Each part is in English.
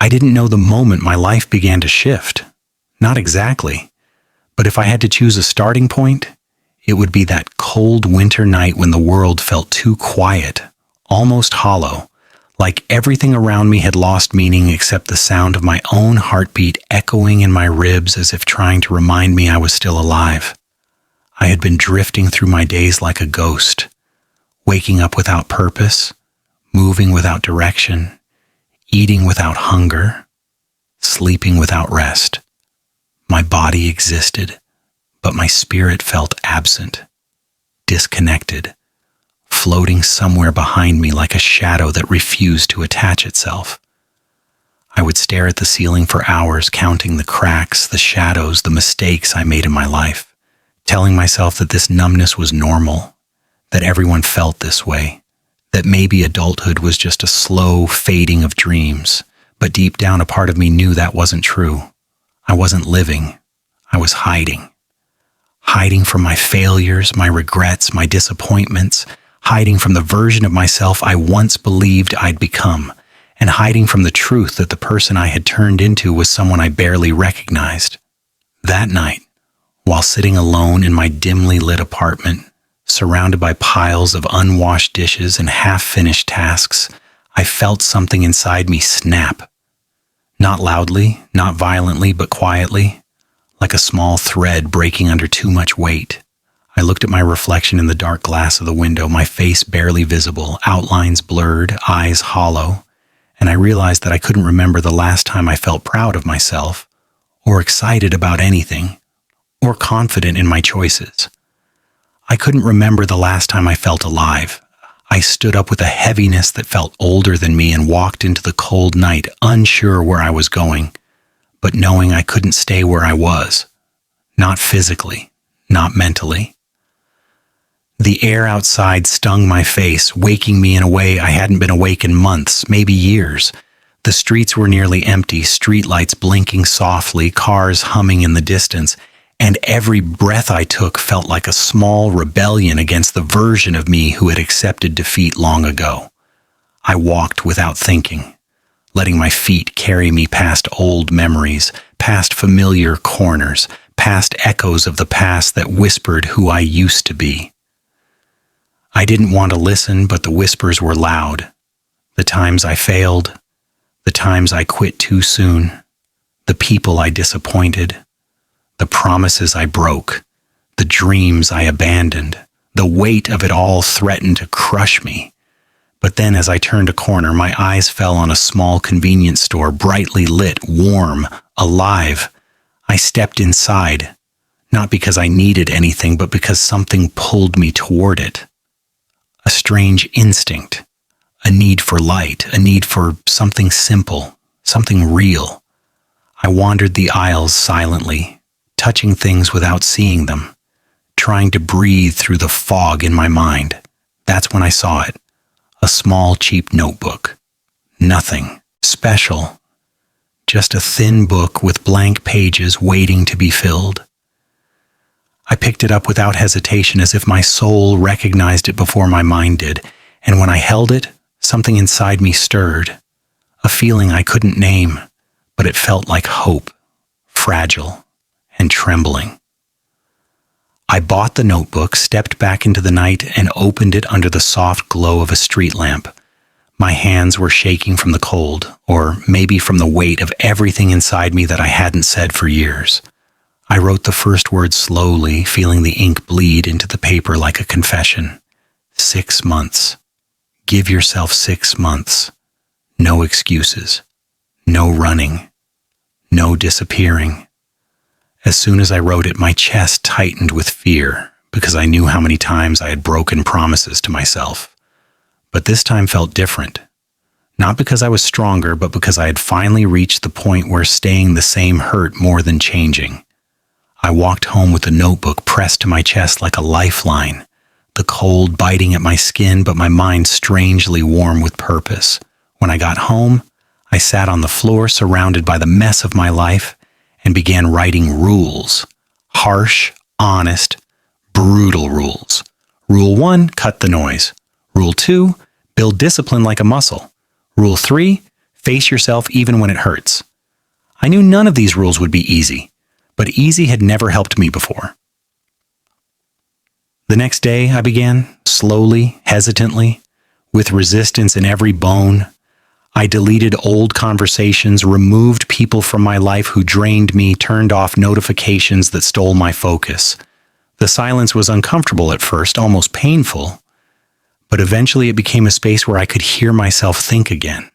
I didn't know the moment my life began to shift. Not exactly. But if I had to choose a starting point, it would be that cold winter night when the world felt too quiet, almost hollow, like everything around me had lost meaning except the sound of my own heartbeat echoing in my ribs as if trying to remind me I was still alive. I had been drifting through my days like a ghost, waking up without purpose, moving without direction, eating without hunger, sleeping without rest. My body existed, but my spirit felt absent, disconnected, floating somewhere behind me like a shadow that refused to attach itself. I would stare at the ceiling for hours, counting the cracks, the shadows, the mistakes I made in my life, telling myself that this numbness was normal, that everyone felt this way, that maybe adulthood was just a slow fading of dreams, but deep down a part of me knew that wasn't true. I wasn't living. I was hiding. Hiding from my failures, my regrets, my disappointments, hiding from the version of myself I once believed I'd become, and hiding from the truth that the person I had turned into was someone I barely recognized. That night, while sitting alone in my dimly lit apartment, surrounded by piles of unwashed dishes and half-finished tasks, I felt something inside me snap. Not loudly, not violently, but quietly, like a small thread breaking under too much weight. I looked at my reflection in the dark glass of the window, my face barely visible, outlines blurred, eyes hollow, and I realized that I couldn't remember the last time I felt proud of myself, or excited about anything, or confident in my choices. I couldn't remember the last time I felt alive. I stood up with a heaviness that felt older than me and walked into the cold night, unsure where I was going, but knowing I couldn't stay where I was. Not physically, not mentally. The air outside stung my face, waking me in a way I hadn't been awake in months, maybe years. The streets were nearly empty, streetlights blinking softly, cars humming in the distance, and every breath I took felt like a small rebellion against the version of me who had accepted defeat long ago. I walked without thinking, letting my feet carry me past old memories, past familiar corners, past echoes of the past that whispered who I used to be. I didn't want to listen, but the whispers were loud. The times I failed, the times I quit too soon, the people I disappointed, the promises I broke, the dreams I abandoned. The weight of it all threatened to crush me. But then as I turned a corner, my eyes fell on a small convenience store, brightly lit, warm, alive. I stepped inside, not because I needed anything, but because something pulled me toward it. A strange instinct, a need for light, a need for something simple, something real. I wandered the aisles silently, touching things without seeing them, trying to breathe through the fog in my mind. That's when I saw it. A small, cheap notebook. Nothing special. Just a thin book with blank pages waiting to be filled. I picked it up without hesitation, as if my soul recognized it before my mind did, and when I held it, something inside me stirred. A feeling I couldn't name, but it felt like hope, fragile and trembling. I bought the notebook, stepped back into the night, and opened it under the soft glow of a street lamp. My hands were shaking from the cold, or maybe from the weight of everything inside me that I hadn't said for years. I wrote the first word slowly, feeling the ink bleed into the paper like a confession. 6 months. Give yourself 6 months. No excuses. No running. No disappearing. As soon as I wrote it, my chest tightened with fear, because I knew how many times I had broken promises to myself. But this time felt different. Not because I was stronger, but because I had finally reached the point where staying the same hurt more than changing. I walked home with the notebook pressed to my chest like a lifeline, the cold biting at my skin, but my mind strangely warm with purpose. When I got home, I sat on the floor surrounded by the mess of my life and began writing rules. Harsh, honest, brutal rules. Rule 1, cut the noise. Rule 2, build discipline like a muscle. Rule 3, Face yourself even when it hurts. I knew none of these rules would be easy, but easy had never helped me before. The next day, I began, slowly, hesitantly, with resistance in every bone. I deleted old conversations, removed people from my life who drained me, turned off notifications that stole my focus. The silence was uncomfortable at first, almost painful, but eventually it became a space where I could hear myself think again.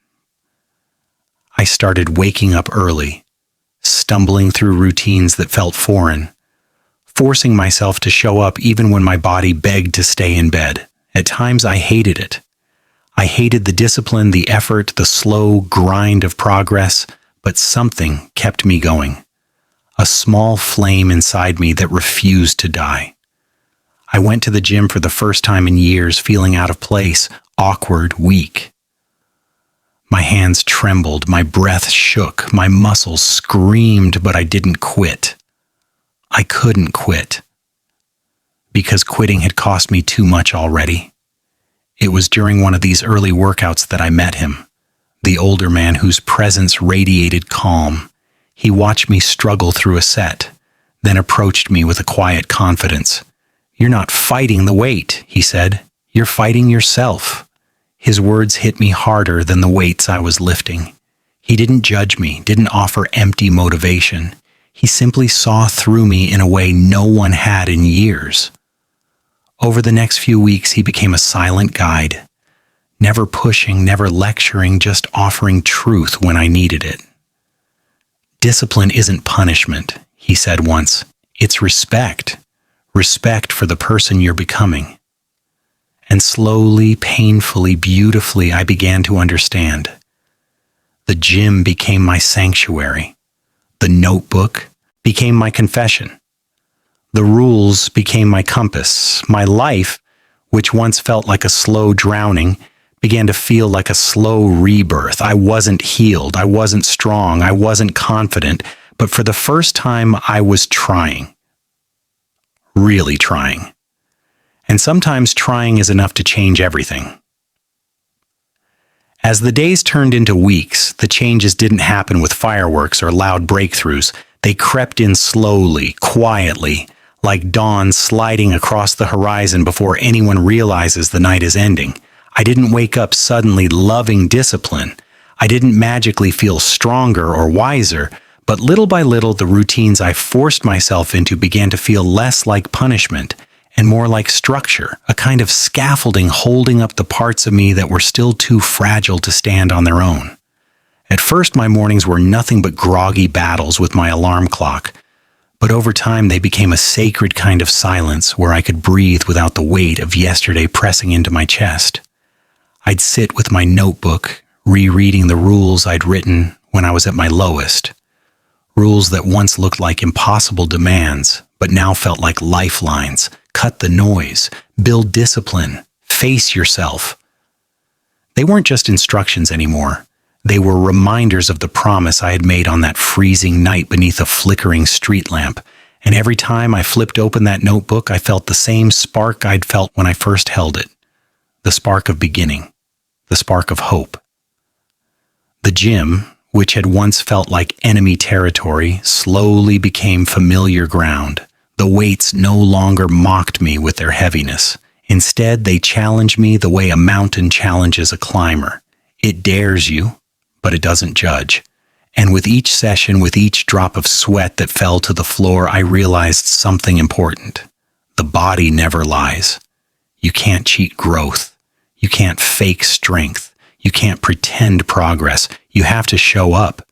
I started waking up early, stumbling through routines that felt foreign, forcing myself to show up even when my body begged to stay in bed. At times I hated it. I hated the discipline, the effort, the slow grind of progress, but something kept me going. A small flame inside me that refused to die. I went to the gym for the first time in years, feeling out of place, awkward, weak. My hands trembled, my breath shook, my muscles screamed, but I didn't quit. I couldn't quit. Because quitting had cost me too much already. It was during one of these early workouts that I met him, the older man whose presence radiated calm. He watched me struggle through a set, then approached me with a quiet confidence. "You're not fighting the weight," he said. "You're fighting yourself." His words hit me harder than the weights I was lifting. He didn't judge me, didn't offer empty motivation. He simply saw through me in a way no one had in years. Over the next few weeks, he became a silent guide, never pushing, never lecturing, just offering truth when I needed it. "Discipline isn't punishment," he said once. "It's respect. Respect for the person you're becoming." And slowly, painfully, beautifully, I began to understand. The gym became my sanctuary. The notebook became my confession. The rules became my compass. My life, which once felt like a slow drowning, began to feel like a slow rebirth. I wasn't healed. I wasn't strong. I wasn't confident. But for the first time, I was trying. Really trying. And sometimes trying is enough to change everything. As the days turned into weeks, the changes didn't happen with fireworks or loud breakthroughs. They crept in slowly, quietly, like dawn sliding across the horizon before anyone realizes the night is ending. I didn't wake up suddenly loving discipline. I didn't magically feel stronger or wiser, but little by little the routines I forced myself into began to feel less like punishment and more like structure, a kind of scaffolding holding up the parts of me that were still too fragile to stand on their own. At first, my mornings were nothing but groggy battles with my alarm clock, but over time they became a sacred kind of silence where I could breathe without the weight of yesterday pressing into my chest. I'd sit with my notebook, rereading the rules I'd written when I was at my lowest. Rules that once looked like impossible demands, but now felt like lifelines. Cut the noise, build discipline, face yourself. They weren't just instructions anymore. They were reminders of the promise I had made on that freezing night beneath a flickering street lamp. And every time I flipped open that notebook, I felt the same spark I'd felt when I first held it. The spark of beginning. The spark of hope. The gym, which had once felt like enemy territory, slowly became familiar ground. The weights no longer mocked me with their heaviness. Instead, they challenged me the way a mountain challenges a climber. It dares you, but it doesn't judge. And with each session, with each drop of sweat that fell to the floor, I realized something important. The body never lies. You can't cheat growth. You can't fake strength. You can't pretend progress. You have to show up.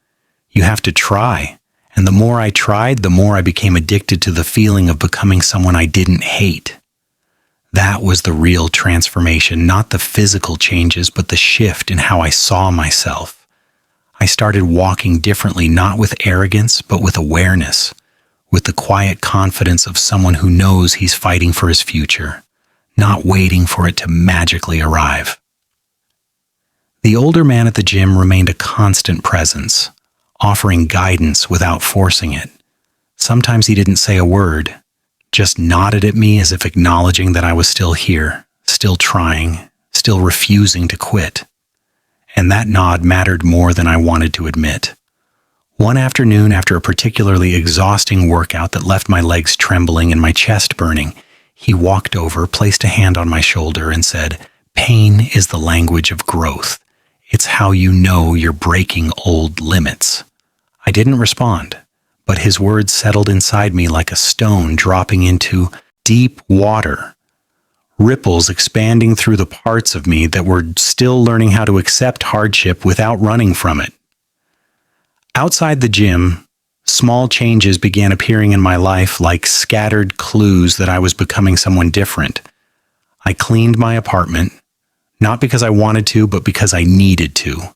You have to try. And the more I tried, the more I became addicted to the feeling of becoming someone I didn't hate. That was the real transformation, not the physical changes, but the shift in how I saw myself. I started walking differently, not with arrogance, but with awareness, with the quiet confidence of someone who knows he's fighting for his future, not waiting for it to magically arrive. The older man at the gym remained a constant presence, offering guidance without forcing it. Sometimes he didn't say a word, just nodded at me as if acknowledging that I was still here, still trying, still refusing to quit. and that nod mattered more than I wanted to admit. One afternoon, after a particularly exhausting workout that left my legs trembling and my chest burning, he walked over, placed a hand on my shoulder, and said, "Pain is the language of growth. It's how you know you're breaking old limits." I didn't respond, but his words settled inside me like a stone dropping into deep water, ripples expanding through the parts of me that were still learning how to accept hardship without running from it. Outside the gym, small changes began appearing in my life like scattered clues that I was becoming someone different. I cleaned my apartment, not because I wanted to, but because I needed to.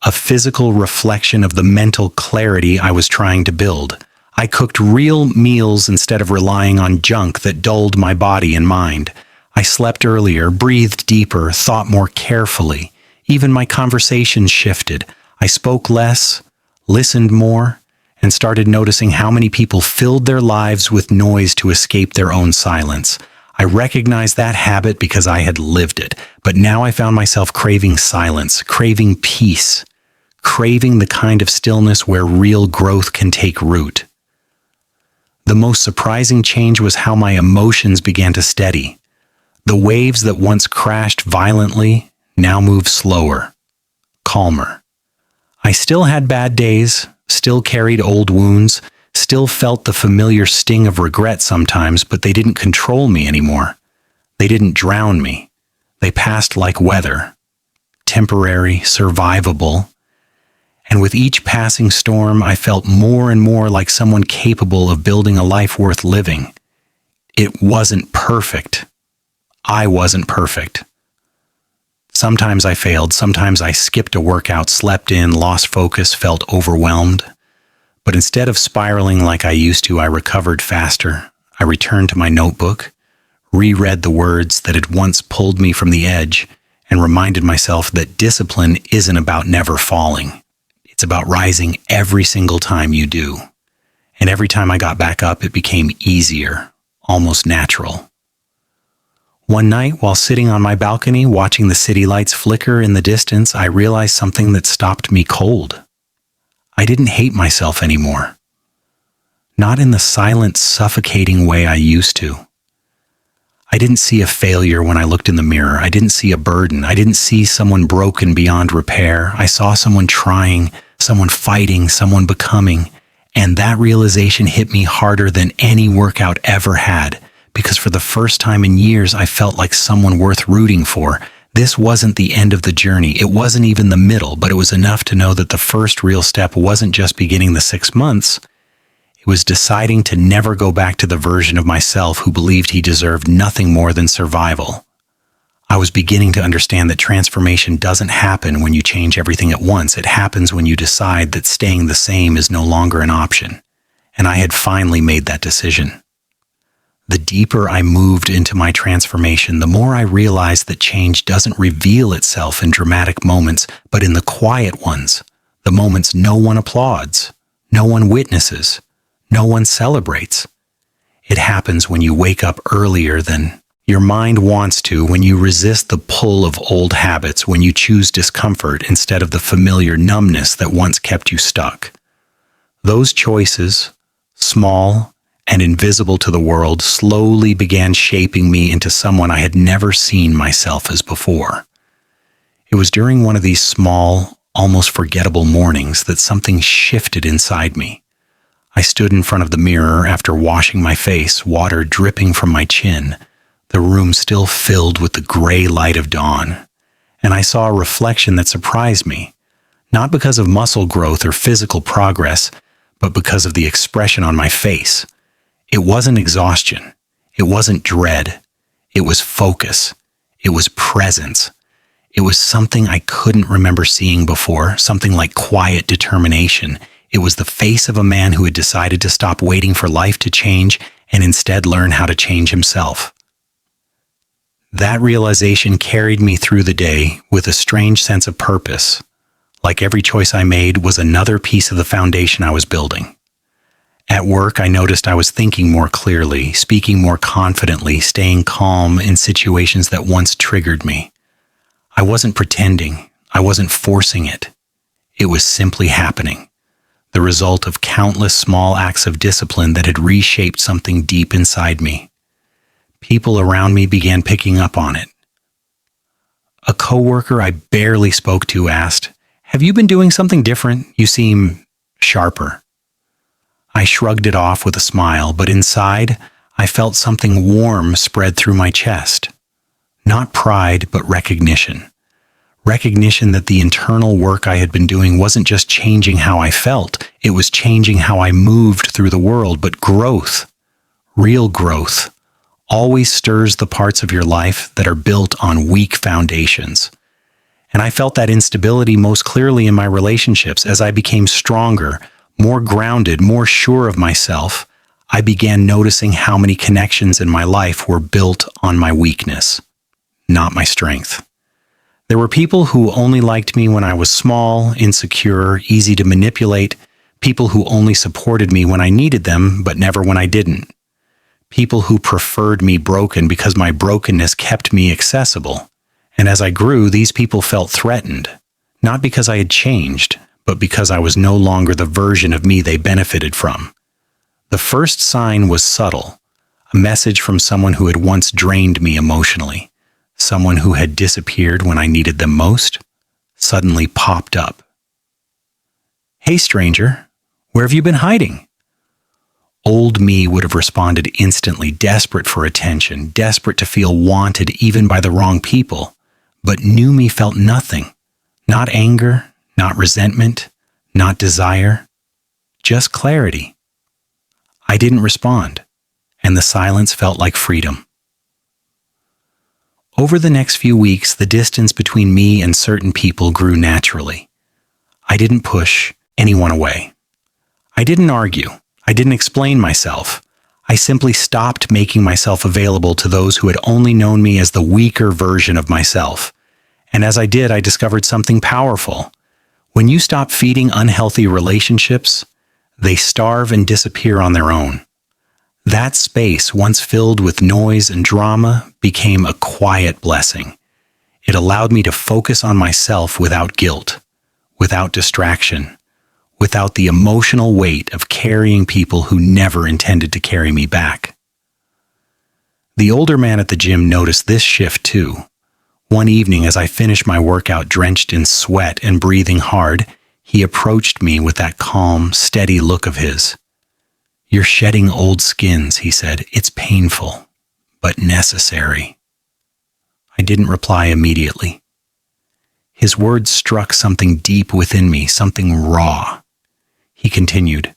A physical reflection of the mental clarity I was trying to build. I cooked real meals instead of relying on junk that dulled my body and mind. I slept earlier, breathed deeper, thought more carefully. Even my conversations shifted. I spoke less, listened more, and started noticing how many people filled their lives with noise to escape their own silence. I recognized that habit because I had lived it, but now I found myself craving silence, craving peace, craving the kind of stillness where real growth can take root. The most surprising change was how my emotions began to steady. The waves that once crashed violently now moved slower, calmer. I still had bad days, still carried old wounds, still felt the familiar sting of regret sometimes, but they didn't control me anymore. They didn't drown me. They passed like weather, temporary, survivable. And with each passing storm, I felt more and more like someone capable of building a life worth living. It wasn't perfect. I wasn't perfect. Sometimes I failed, sometimes I skipped a workout, slept in, lost focus, felt overwhelmed. But instead of spiraling like I used to, I recovered faster. I returned to my notebook, reread the words that had once pulled me from the edge, and reminded myself that discipline isn't about never falling. It's about rising every single time you do. And every time I got back up, it became easier, almost natural. One night, while sitting on my balcony watching the city lights flicker in the distance, I realized something that stopped me cold. I didn't hate myself anymore. Not in the silent, suffocating way I used to. I didn't see a failure when I looked in the mirror. I didn't see a burden. I didn't see someone broken beyond repair. I saw someone trying, someone fighting, someone becoming. And that realization hit me harder than any workout ever had. Because for the first time in years, I felt like someone worth rooting for. This wasn't the end of the journey. It wasn't even the middle, but it was enough to know that the first real step wasn't just beginning the 6 months. It was deciding to never go back to the version of myself who believed he deserved nothing more than survival. I was beginning to understand that transformation doesn't happen when you change everything at once. It happens when you decide that staying the same is no longer an option. And I had finally made that decision. The deeper I moved into my transformation, the more I realized that change doesn't reveal itself in dramatic moments, but in the quiet ones, the moments no one applauds, no one witnesses, no one celebrates. It happens when you wake up earlier than your mind wants to, when you resist the pull of old habits, when you choose discomfort instead of the familiar numbness that once kept you stuck. Those choices, small and invisible to the world, slowly began shaping me into someone I had never seen myself as before. It was during one of these small, almost forgettable mornings that something shifted inside me. I stood in front of the mirror after washing my face, water dripping from my chin, the room still filled with the gray light of dawn, and I saw a reflection that surprised me, not because of muscle growth or physical progress, but because of the expression on my face. It wasn't exhaustion. It wasn't dread. It was focus. It was presence. It was something I couldn't remember seeing before, something like quiet determination. It was the face of a man who had decided to stop waiting for life to change and instead learn how to change himself. That realization carried me through the day with a strange sense of purpose. Like every choice I made was another piece of the foundation I was building. At work, I noticed I was thinking more clearly, speaking more confidently, staying calm in situations that once triggered me. I wasn't pretending. I wasn't forcing it. It was simply happening, the result of countless small acts of discipline that had reshaped something deep inside me. People around me began picking up on it. A coworker I barely spoke to asked, "Have you been doing something different? You seem sharper." I shrugged it off with a smile, but inside, I felt something warm spread through my chest. Not pride, but recognition. Recognition that the internal work I had been doing wasn't just changing how I felt, it was changing how I moved through the world. But growth, real growth, always stirs the parts of your life that are built on weak foundations. And I felt that instability most clearly in my relationships. As I became stronger, more grounded, more sure of myself, I began noticing how many connections in my life were built on my weakness, not my strength. There were people who only liked me when I was small, insecure, easy to manipulate, people who only supported me when I needed them, but never when I didn't. People who preferred me broken because my brokenness kept me accessible. And as I grew, these people felt threatened, not because I had changed, but because I was no longer the version of me they benefited from. The first sign was subtle, a message from someone who had once drained me emotionally. Someone who had disappeared when I needed them most, suddenly popped up. "Hey, stranger, where have you been hiding?" Old me would have responded instantly, desperate for attention, desperate to feel wanted even by the wrong people. But new me felt nothing. Not anger, not resentment, not desire, just clarity. I didn't respond, and the silence felt like freedom. Over the next few weeks, the distance between me and certain people grew naturally. I didn't push anyone away. I didn't argue. I didn't explain myself. I simply stopped making myself available to those who had only known me as the weaker version of myself. And as I did, I discovered something powerful. When you stop feeding unhealthy relationships, they starve and disappear on their own. That space, once filled with noise and drama, became a quiet blessing. It allowed me to focus on myself without guilt, without distraction, without the emotional weight of carrying people who never intended to carry me back. The older man at the gym noticed this shift too. One evening, as I finished my workout drenched in sweat and breathing hard, he approached me with that calm, steady look of his. "You're shedding old skins," he said. "It's painful, but necessary." I didn't reply immediately. His words struck something deep within me, something raw. He continued,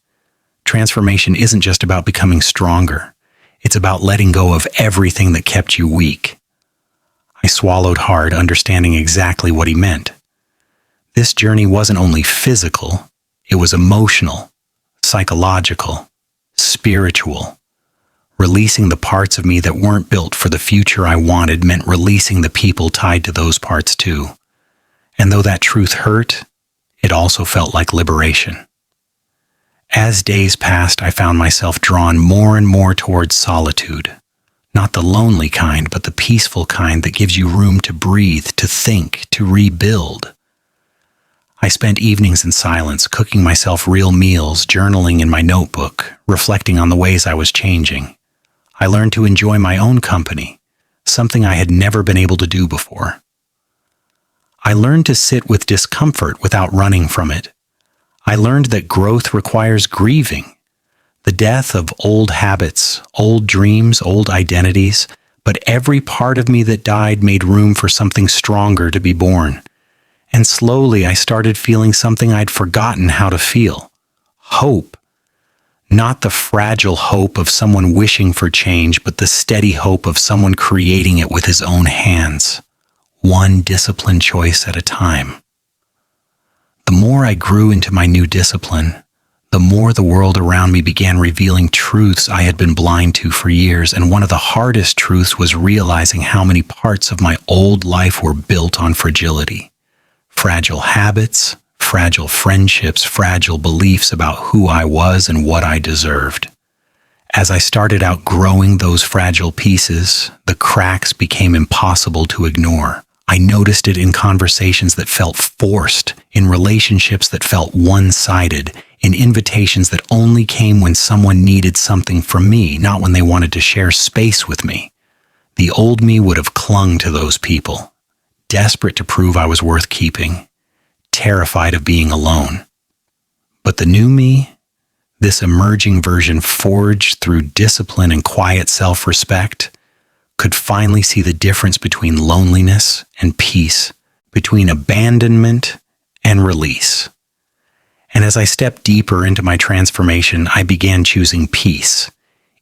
"Transformation isn't just about becoming stronger. It's about letting go of everything that kept you weak." I swallowed hard, understanding exactly what he meant. This journey wasn't only physical, it was emotional, psychological, spiritual. Releasing the parts of me that weren't built for the future I wanted meant releasing the people tied to those parts too. And though that truth hurt, it also felt like liberation. As days passed, I found myself drawn more and more towards solitude. Not the lonely kind, but the peaceful kind that gives you room to breathe, to think, to rebuild. I spent evenings in silence, cooking myself real meals, journaling in my notebook, reflecting on the ways I was changing. I learned to enjoy my own company, something I had never been able to do before. I learned to sit with discomfort without running from it. I learned that growth requires grieving, the death of old habits, old dreams, old identities, but every part of me that died made room for something stronger to be born. And slowly I started feeling something I'd forgotten how to feel. Hope. Not the fragile hope of someone wishing for change, but the steady hope of someone creating it with his own hands, one disciplined choice at a time. The more I grew into my new discipline, the more the world around me began revealing truths I had been blind to for years, and one of the hardest truths was realizing how many parts of my old life were built on fragility. Fragile habits, fragile friendships, fragile beliefs about who I was and what I deserved. As I started outgrowing those fragile pieces, the cracks became impossible to ignore. I noticed it in conversations that felt forced, in relationships that felt one-sided, in invitations that only came when someone needed something from me, not when they wanted to share space with me. The old me would have clung to those people, desperate to prove I was worth keeping, terrified of being alone. But the new me, this emerging version forged through discipline and quiet self-respect, could finally see the difference between loneliness and peace, between abandonment and release. And as I stepped deeper into my transformation, I began choosing peace,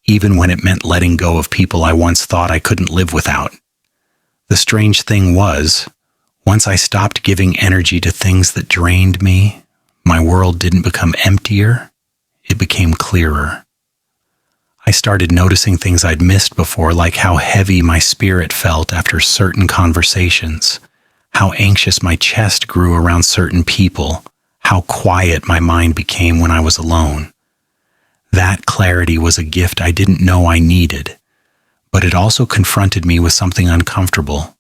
even when it meant letting go of people I once thought I couldn't live without. The strange thing was, once I stopped giving energy to things that drained me, my world didn't become emptier, it became clearer. I started noticing things I'd missed before, like how heavy my spirit felt after certain conversations, how anxious my chest grew around certain people, how quiet my mind became when I was alone. That clarity was a gift I didn't know I needed, but it also confronted me with something uncomfortable.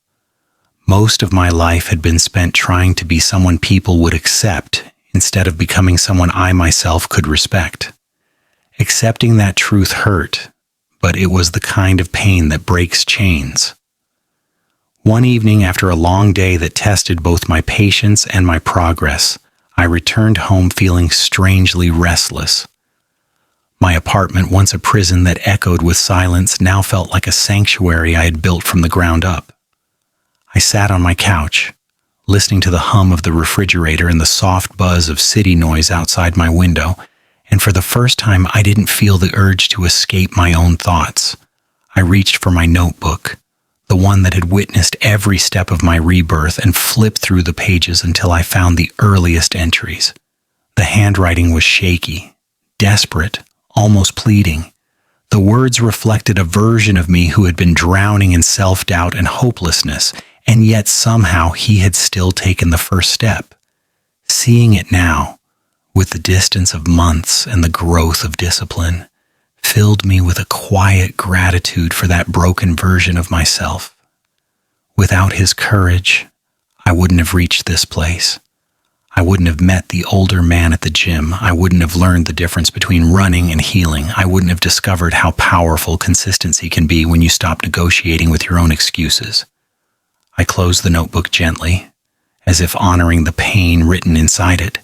Most of my life had been spent trying to be someone people would accept instead of becoming someone I myself could respect. Accepting that truth hurt, but it was the kind of pain that breaks chains. One evening, after a long day that tested both my patience and my progress, I returned home feeling strangely restless. My apartment, once a prison that echoed with silence, now felt like a sanctuary I had built from the ground up. I sat on my couch, listening to the hum of the refrigerator and the soft buzz of city noise outside my window, and for the first time I didn't feel the urge to escape my own thoughts. I reached for my notebook, the one that had witnessed every step of my rebirth, and flipped through the pages until I found the earliest entries. The handwriting was shaky, desperate, almost pleading. The words reflected a version of me who had been drowning in self-doubt and hopelessness, and yet somehow he had still taken the first step. Seeing it now, with the distance of months and the growth of discipline, filled me with a quiet gratitude for that broken version of myself. Without his courage, I wouldn't have reached this place. I wouldn't have met the older man at the gym. I wouldn't have learned the difference between running and healing. I wouldn't have discovered how powerful consistency can be when you stop negotiating with your own excuses. I closed the notebook gently, as if honoring the pain written inside it,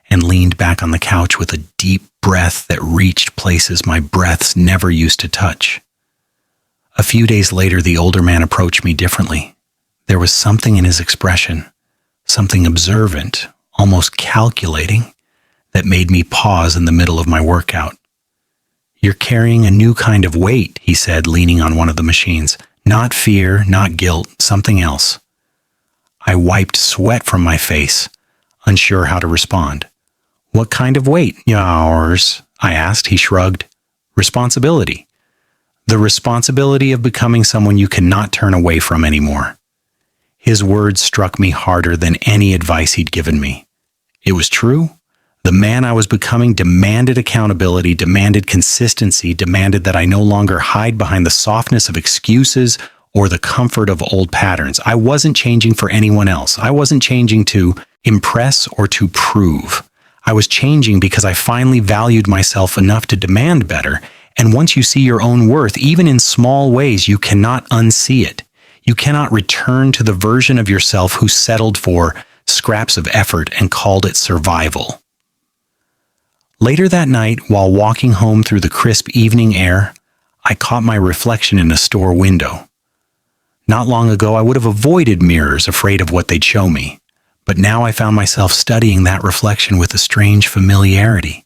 and leaned back on the couch with a deep breath that reached places my breaths never used to touch. A few days later, the older man approached me differently. There was something in his expression, something observant, almost calculating, that made me pause in the middle of my workout. "You're carrying a new kind of weight," he said, leaning on one of the machines. "Not fear, not guilt, something else." I wiped sweat from my face, unsure how to respond. "What kind of weight, yours?" I asked. He shrugged. "Responsibility. The responsibility of becoming someone you cannot turn away from anymore." His words struck me harder than any advice he'd given me. It was true. The man I was becoming demanded accountability, demanded consistency, demanded that I no longer hide behind the softness of excuses or the comfort of old patterns. I wasn't changing for anyone else. I wasn't changing to impress or to prove. I was changing because I finally valued myself enough to demand better. And once you see your own worth, even in small ways, you cannot unsee it. You cannot return to the version of yourself who settled for scraps of effort and called it survival. Later that night, while walking home through the crisp evening air, I caught my reflection in a store window. Not long ago, I would have avoided mirrors, afraid of what they'd show me. But now I found myself studying that reflection with a strange familiarity.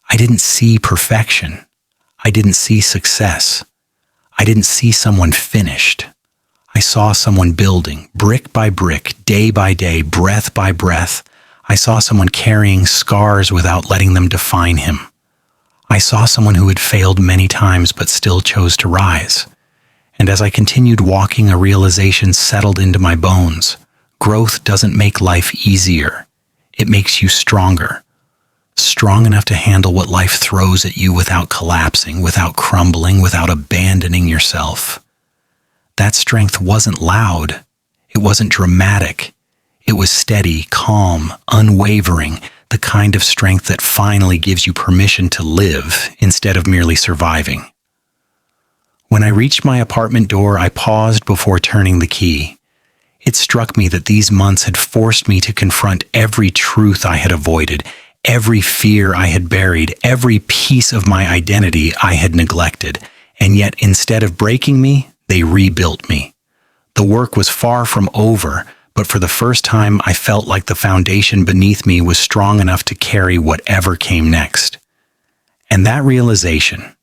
I didn't see perfection. I didn't see success. I didn't see someone finished. I saw someone building, brick by brick, day by day, breath by breath. I saw someone carrying scars without letting them define him. I saw someone who had failed many times but still chose to rise. And as I continued walking, a realization settled into my bones. Growth doesn't make life easier. It makes you stronger. Strong enough to handle what life throws at you without collapsing, without crumbling, without abandoning yourself. That strength wasn't loud. It wasn't dramatic. It was steady, calm, unwavering, the kind of strength that finally gives you permission to live instead of merely surviving. When I reached my apartment door, I paused before turning the key. It struck me that these months had forced me to confront every truth I had avoided, every fear I had buried, every piece of my identity I had neglected, and yet instead of breaking me, they rebuilt me. The work was far from over, but for the first time I felt like the foundation beneath me was strong enough to carry whatever came next. And that realization,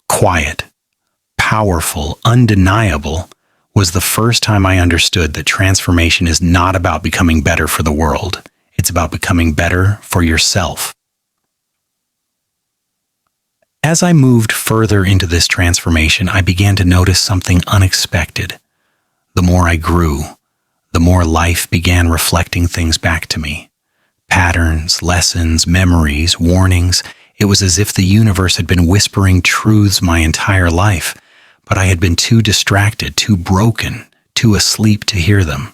quiet, powerful, undeniable, was the first time I understood that transformation is not about becoming better for the world. It's about becoming better for yourself. As I moved further into this transformation, I began to notice something unexpected. The more I grew, the more life began reflecting things back to me. Patterns, lessons, memories, warnings. It was as if the universe had been whispering truths my entire life, but I had been too distracted, too broken, too asleep to hear them.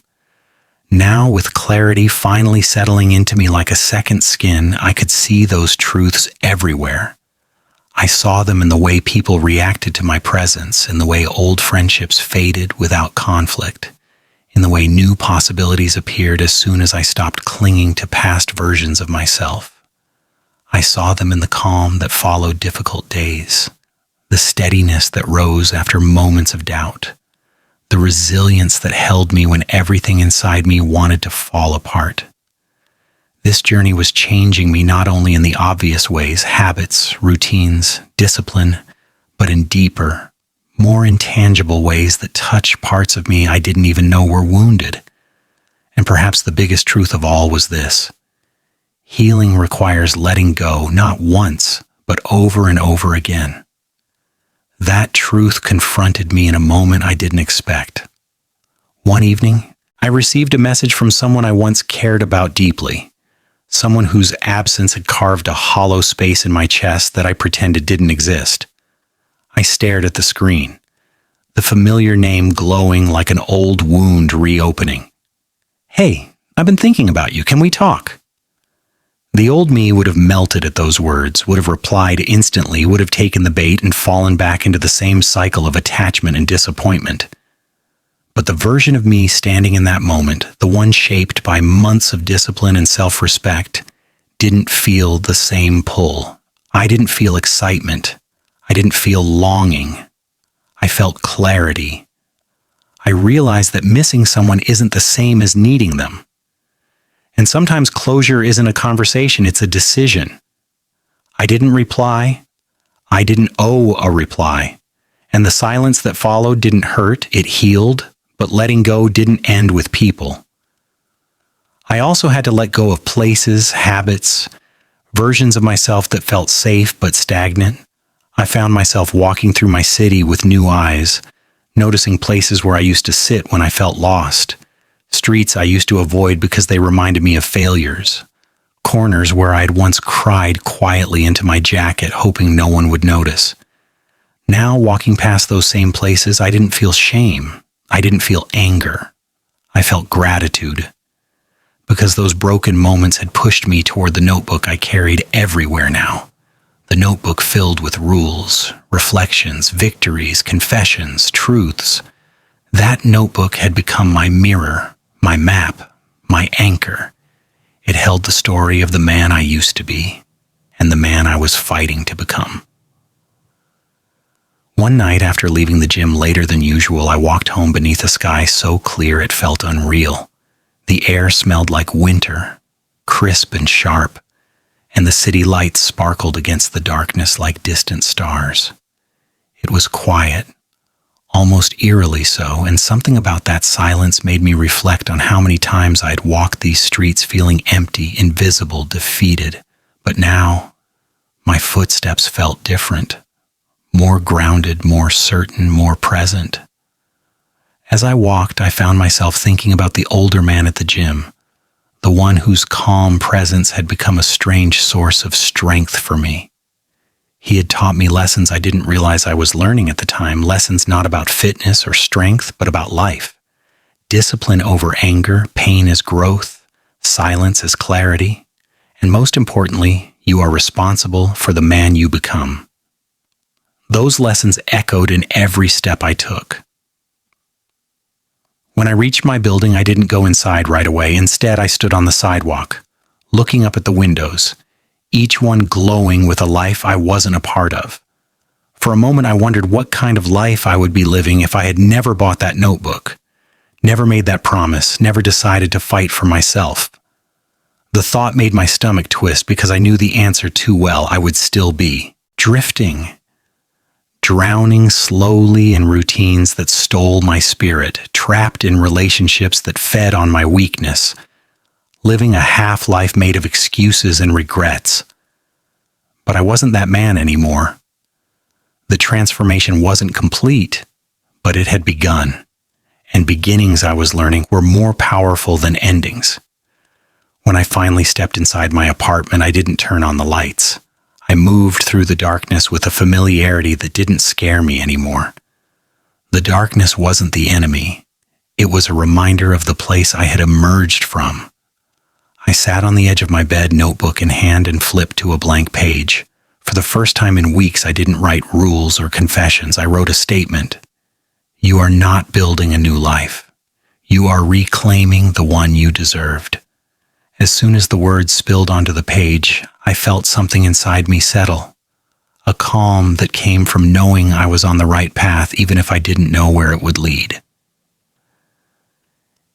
Now, with clarity finally settling into me like a second skin, I could see those truths everywhere. I saw them in the way people reacted to my presence, in the way old friendships faded without conflict, in the way new possibilities appeared as soon as I stopped clinging to past versions of myself. I saw them in the calm that followed difficult days, the steadiness that rose after moments of doubt, the resilience that held me when everything inside me wanted to fall apart. This journey was changing me not only in the obvious ways, habits, routines, discipline, but in deeper, more intangible ways that touch parts of me I didn't even know were wounded. And perhaps the biggest truth of all was this: healing requires letting go, not once, but over and over again. That truth confronted me in a moment I didn't expect. One evening, I received a message from someone I once cared about deeply, someone whose absence had carved a hollow space in my chest that I pretended didn't exist. I stared at the screen, the familiar name glowing like an old wound reopening. "Hey, I've been thinking about you. Can we talk?" The old me would have melted at those words, would have replied instantly, would have taken the bait and fallen back into the same cycle of attachment and disappointment. But the version of me standing in that moment, the one shaped by months of discipline and self-respect, didn't feel the same pull. I didn't feel excitement. I didn't feel longing. I felt clarity. I realized that missing someone isn't the same as needing them. And sometimes closure isn't a conversation, it's a decision. I didn't reply. I didn't owe a reply. And the silence that followed didn't hurt, it healed, but letting go didn't end with people. I also had to let go of places, habits, versions of myself that felt safe but stagnant. I found myself walking through my city with new eyes, noticing places where I used to sit when I felt lost, streets I used to avoid because they reminded me of failures, corners where I had once cried quietly into my jacket hoping no one would notice. Now, walking past those same places, I didn't feel shame. I didn't feel anger. I felt gratitude, because those broken moments had pushed me toward the notebook I carried everywhere now. The notebook filled with rules, reflections, victories, confessions, truths. That notebook had become my mirror, my map, my anchor. It held the story of the man I used to be and the man I was fighting to become. One night after leaving the gym later than usual, I walked home beneath a sky so clear it felt unreal. The air smelled like winter, crisp and sharp, and the city lights sparkled against the darkness like distant stars. It was quiet, almost eerily so, and something about that silence made me reflect on how many times I'd walked these streets feeling empty, invisible, defeated. But now, my footsteps felt different, more grounded, more certain, more present. As I walked, I found myself thinking about the older man at the gym, the one whose calm presence had become a strange source of strength for me. He had taught me lessons I didn't realize I was learning at the time, lessons not about fitness or strength, but about life. discipline over anger, pain as growth, silence as clarity, and most importantly, you are responsible for the man you become. Those lessons echoed in every step I took. When I reached my building, I didn't go inside right away. Instead, I stood on the sidewalk, looking up at the windows, each one glowing with a life I wasn't a part of. For a moment, I wondered what kind of life I would be living if I had never bought that notebook, never made that promise, never decided to fight for myself. The thought made my stomach twist because I knew the answer too well. I would still be drifting, drowning slowly in routines that stole my spirit, trapped in relationships that fed on my weakness, living a half-life made of excuses and regrets. But I wasn't that man anymore. The transformation wasn't complete, but it had begun. And beginnings, I was learning, were more powerful than endings. When I finally stepped inside my apartment, I didn't turn on the lights. I moved through the darkness with a familiarity that didn't scare me anymore. The darkness wasn't the enemy. It was a reminder of the place I had emerged from. I sat on the edge of my bed, notebook in hand, and flipped to a blank page. For the first time in weeks, I didn't write rules or confessions. I wrote a statement. You are not building a new life. You are reclaiming the one you deserved. As soon as the words spilled onto the page, I felt something inside me settle. A calm that came from knowing I was on the right path, even if I didn't know where it would lead.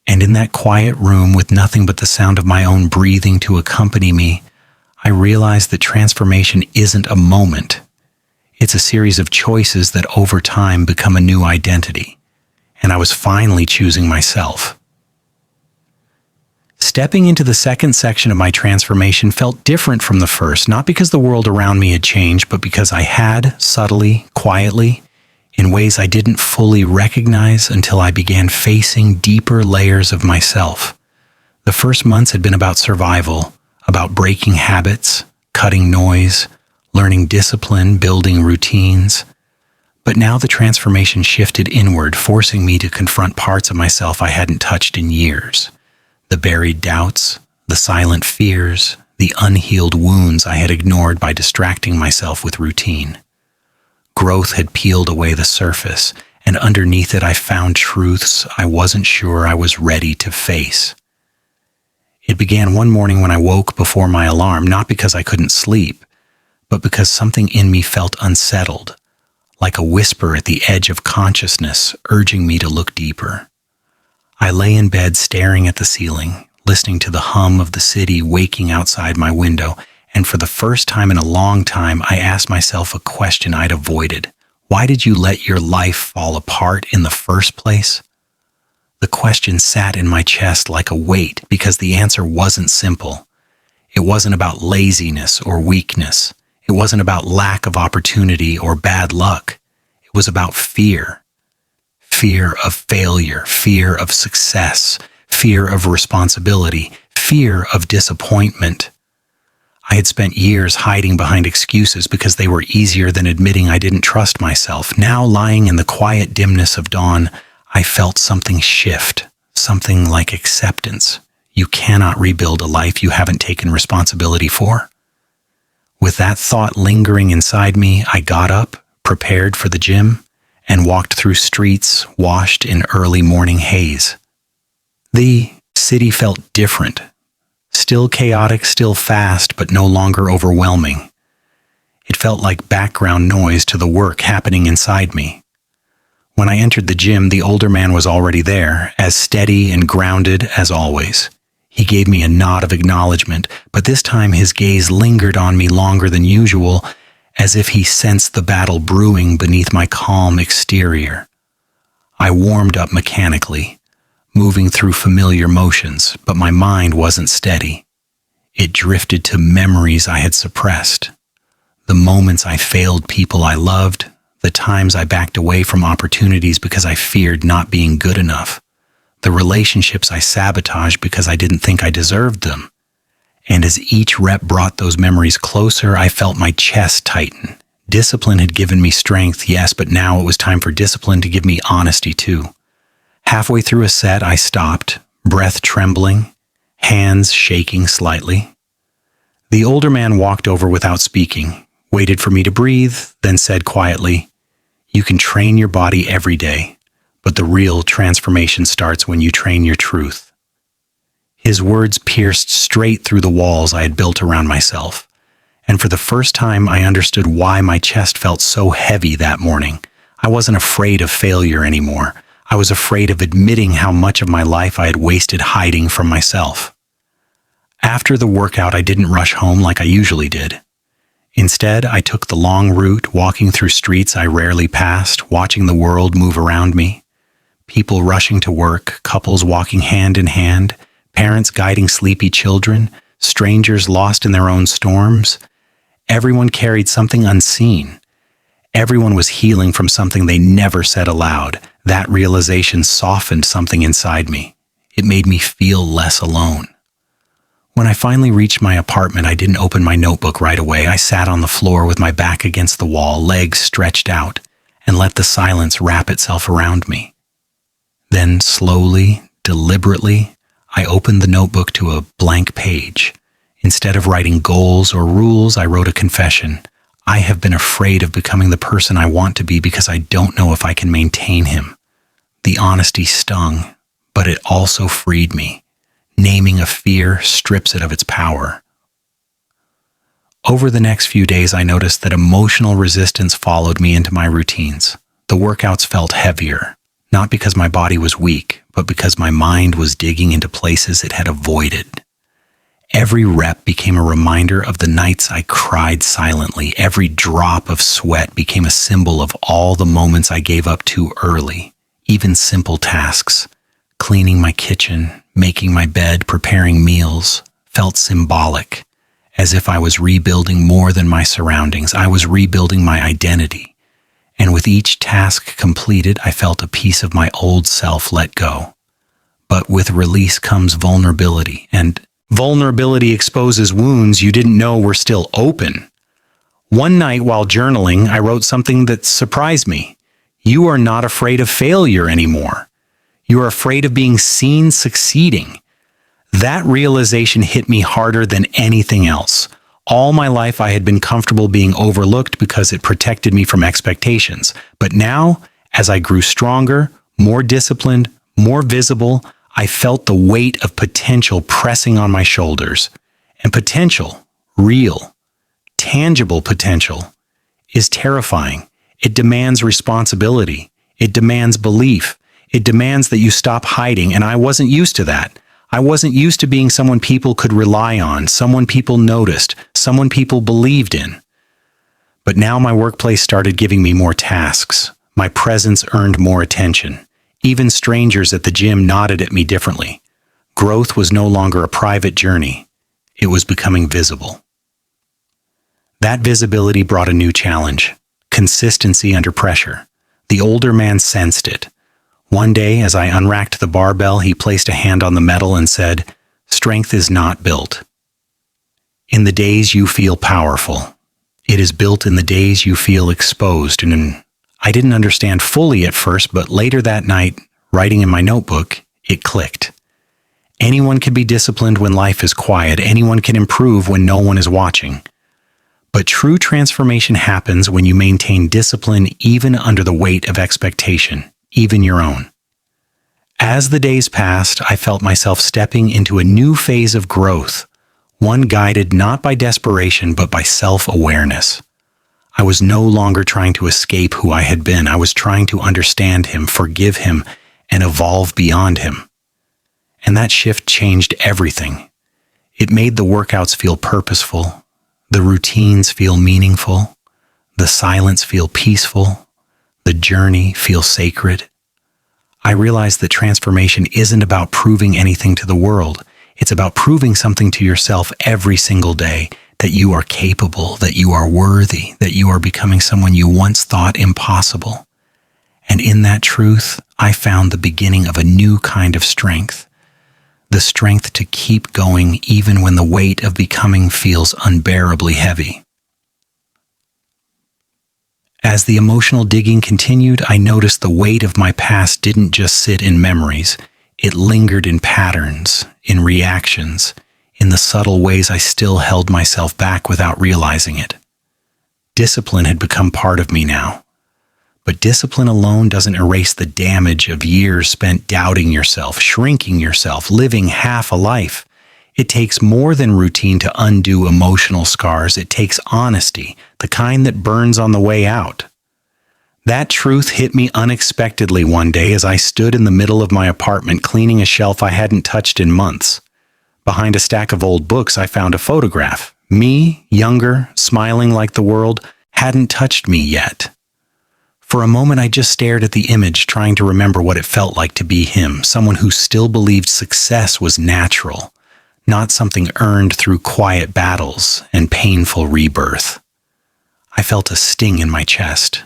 And in that quiet room with nothing but the sound of my own breathing to accompany me, I realized that transformation isn't a moment. It's a series of choices that over time become a new identity. And I was finally choosing myself. Stepping into the second section of my transformation felt different from the first, not because the world around me had changed, but because I had, subtly, quietly, in ways I didn't fully recognize until I began facing deeper layers of myself. The first months had been about survival, about breaking habits, cutting noise, learning discipline, building routines. But now the transformation shifted inward, forcing me to confront parts of myself I hadn't touched in years. The buried doubts, the silent fears, the unhealed wounds I had ignored by distracting myself with routine. Growth had peeled away the surface, and underneath it I found truths I wasn't sure I was ready to face. It began one morning when I woke before my alarm, not because I couldn't sleep, but because something in me felt unsettled, like a whisper at the edge of consciousness urging me to look deeper. I lay in bed staring at the ceiling, listening to the hum of the city waking outside my window, and for the first time in a long time, I asked myself a question I'd avoided. Why did you let your life fall apart in the first place? The question sat in my chest like a weight because the answer wasn't simple. It wasn't about laziness or weakness. It wasn't about lack of opportunity or bad luck. It was about fear. Fear of failure, fear of success, fear of responsibility, fear of disappointment. I had spent years hiding behind excuses because they were easier than admitting I didn't trust myself. Now, lying in the quiet dimness of dawn, I felt something shift, something like acceptance. You cannot rebuild a life you haven't taken responsibility for. With that thought lingering inside me, I got up, prepared for the gym, and walked through streets washed in early morning haze. The city felt different. Still chaotic, still fast, but no longer overwhelming. It felt like background noise to the work happening inside me. When I entered the gym, the older man was already there, as steady and grounded as always. He gave me a nod of acknowledgement, but this time his gaze lingered on me longer than usual, as if he sensed the battle brewing beneath my calm exterior. I warmed up mechanically, moving through familiar motions, but my mind wasn't steady. It drifted to memories I had suppressed. The moments I failed people I loved, the times I backed away from opportunities because I feared not being good enough, the relationships I sabotaged because I didn't think I deserved them. And as each rep brought those memories closer, I felt my chest tighten. Discipline had given me strength, yes, but now it was time for discipline to give me honesty too. Halfway through a set, I stopped, breath trembling, hands shaking slightly. The older man walked over without speaking, waited for me to breathe, then said quietly, "You can train your body every day, but the real transformation starts when you train your truth." His words pierced straight through the walls I had built around myself, and for the first time I understood why my chest felt so heavy that morning. I wasn't afraid of failure anymore. I was afraid of admitting how much of my life I had wasted hiding from myself. After the workout, I didn't rush home like I usually did. Instead, I took the long route, walking through streets I rarely passed, watching the world move around me. People rushing to work, couples walking hand in hand, parents guiding sleepy children, strangers lost in their own storms. Everyone carried something unseen. Everyone was healing from something they never said aloud. That realization softened something inside me. It made me feel less alone. When I finally reached my apartment, I didn't open my notebook right away. I sat on the floor with my back against the wall, legs stretched out, and let the silence wrap itself around me. Then slowly, deliberately, I opened the notebook to a blank page. Instead of writing goals or rules, I wrote a confession. I have been afraid of becoming the person I want to be because I don't know if I can maintain him. The honesty stung, but it also freed me. Naming a fear strips it of its power. Over the next few days, I noticed that emotional resistance followed me into my routines. The workouts felt heavier, not because my body was weak, but because my mind was digging into places it had avoided. Every rep became a reminder of the nights I cried silently. Every drop of sweat became a symbol of all the moments I gave up too early. Even simple tasks, cleaning my kitchen, making my bed, preparing meals, felt symbolic, as if I was rebuilding more than my surroundings. I was rebuilding my identity. And with each task completed, I felt a piece of my old self let go. But with release comes vulnerability, and vulnerability exposes wounds you didn't know were still open. One night while journaling, I wrote something that surprised me. You are not afraid of failure anymore. You are afraid of being seen succeeding. That realization hit me harder than anything else. All my life I had been comfortable being overlooked because it protected me from expectations. But now, as I grew stronger, more disciplined, more visible, I felt the weight of potential pressing on my shoulders. And potential, real, tangible potential, is terrifying. It demands responsibility. It demands belief. It demands that you stop hiding, and I wasn't used to that. I wasn't used to being someone people could rely on, someone people noticed, someone people believed in. But now my workplace started giving me more tasks. My presence earned more attention. Even strangers at the gym nodded at me differently. Growth was no longer a private journey. It was becoming visible. That visibility brought a new challenge: consistency under pressure. The older man sensed it. One day, as I unracked the barbell, he placed a hand on the metal and said, "Strength is not built in the days you feel powerful. It is built in the days you feel exposed." And I didn't understand fully at first, but later that night, writing in my notebook, it clicked. Anyone can be disciplined when life is quiet. Anyone can improve when no one is watching. But true transformation happens when you maintain discipline even under the weight of expectation, even your own. As the days passed, I felt myself stepping into a new phase of growth, one guided not by desperation but by self-awareness. I was no longer trying to escape who I had been. I was trying to understand him, forgive him, and evolve beyond him. And that shift changed everything. It made the workouts feel purposeful, the routines feel meaningful, the silence feel peaceful, the journey feel sacred. I realized that transformation isn't about proving anything to the world. It's about proving something to yourself every single day, that you are capable, that you are worthy, that you are becoming someone you once thought impossible. And in that truth, I found the beginning of a new kind of strength. The strength to keep going even when the weight of becoming feels unbearably heavy. As the emotional digging continued, I noticed the weight of my past didn't just sit in memories. It lingered in patterns, in reactions, in the subtle ways I still held myself back without realizing it. Discipline had become part of me now. But discipline alone doesn't erase the damage of years spent doubting yourself, shrinking yourself, living half a life. It takes more than routine to undo emotional scars. It takes honesty, the kind that burns on the way out. That truth hit me unexpectedly one day as I stood in the middle of my apartment cleaning a shelf I hadn't touched in months. Behind a stack of old books, I found a photograph. Me, younger, smiling like the world, hadn't touched me yet. For a moment, I just stared at the image, trying to remember what it felt like to be him, someone who still believed success was natural, not something earned through quiet battles and painful rebirth. I felt a sting in my chest,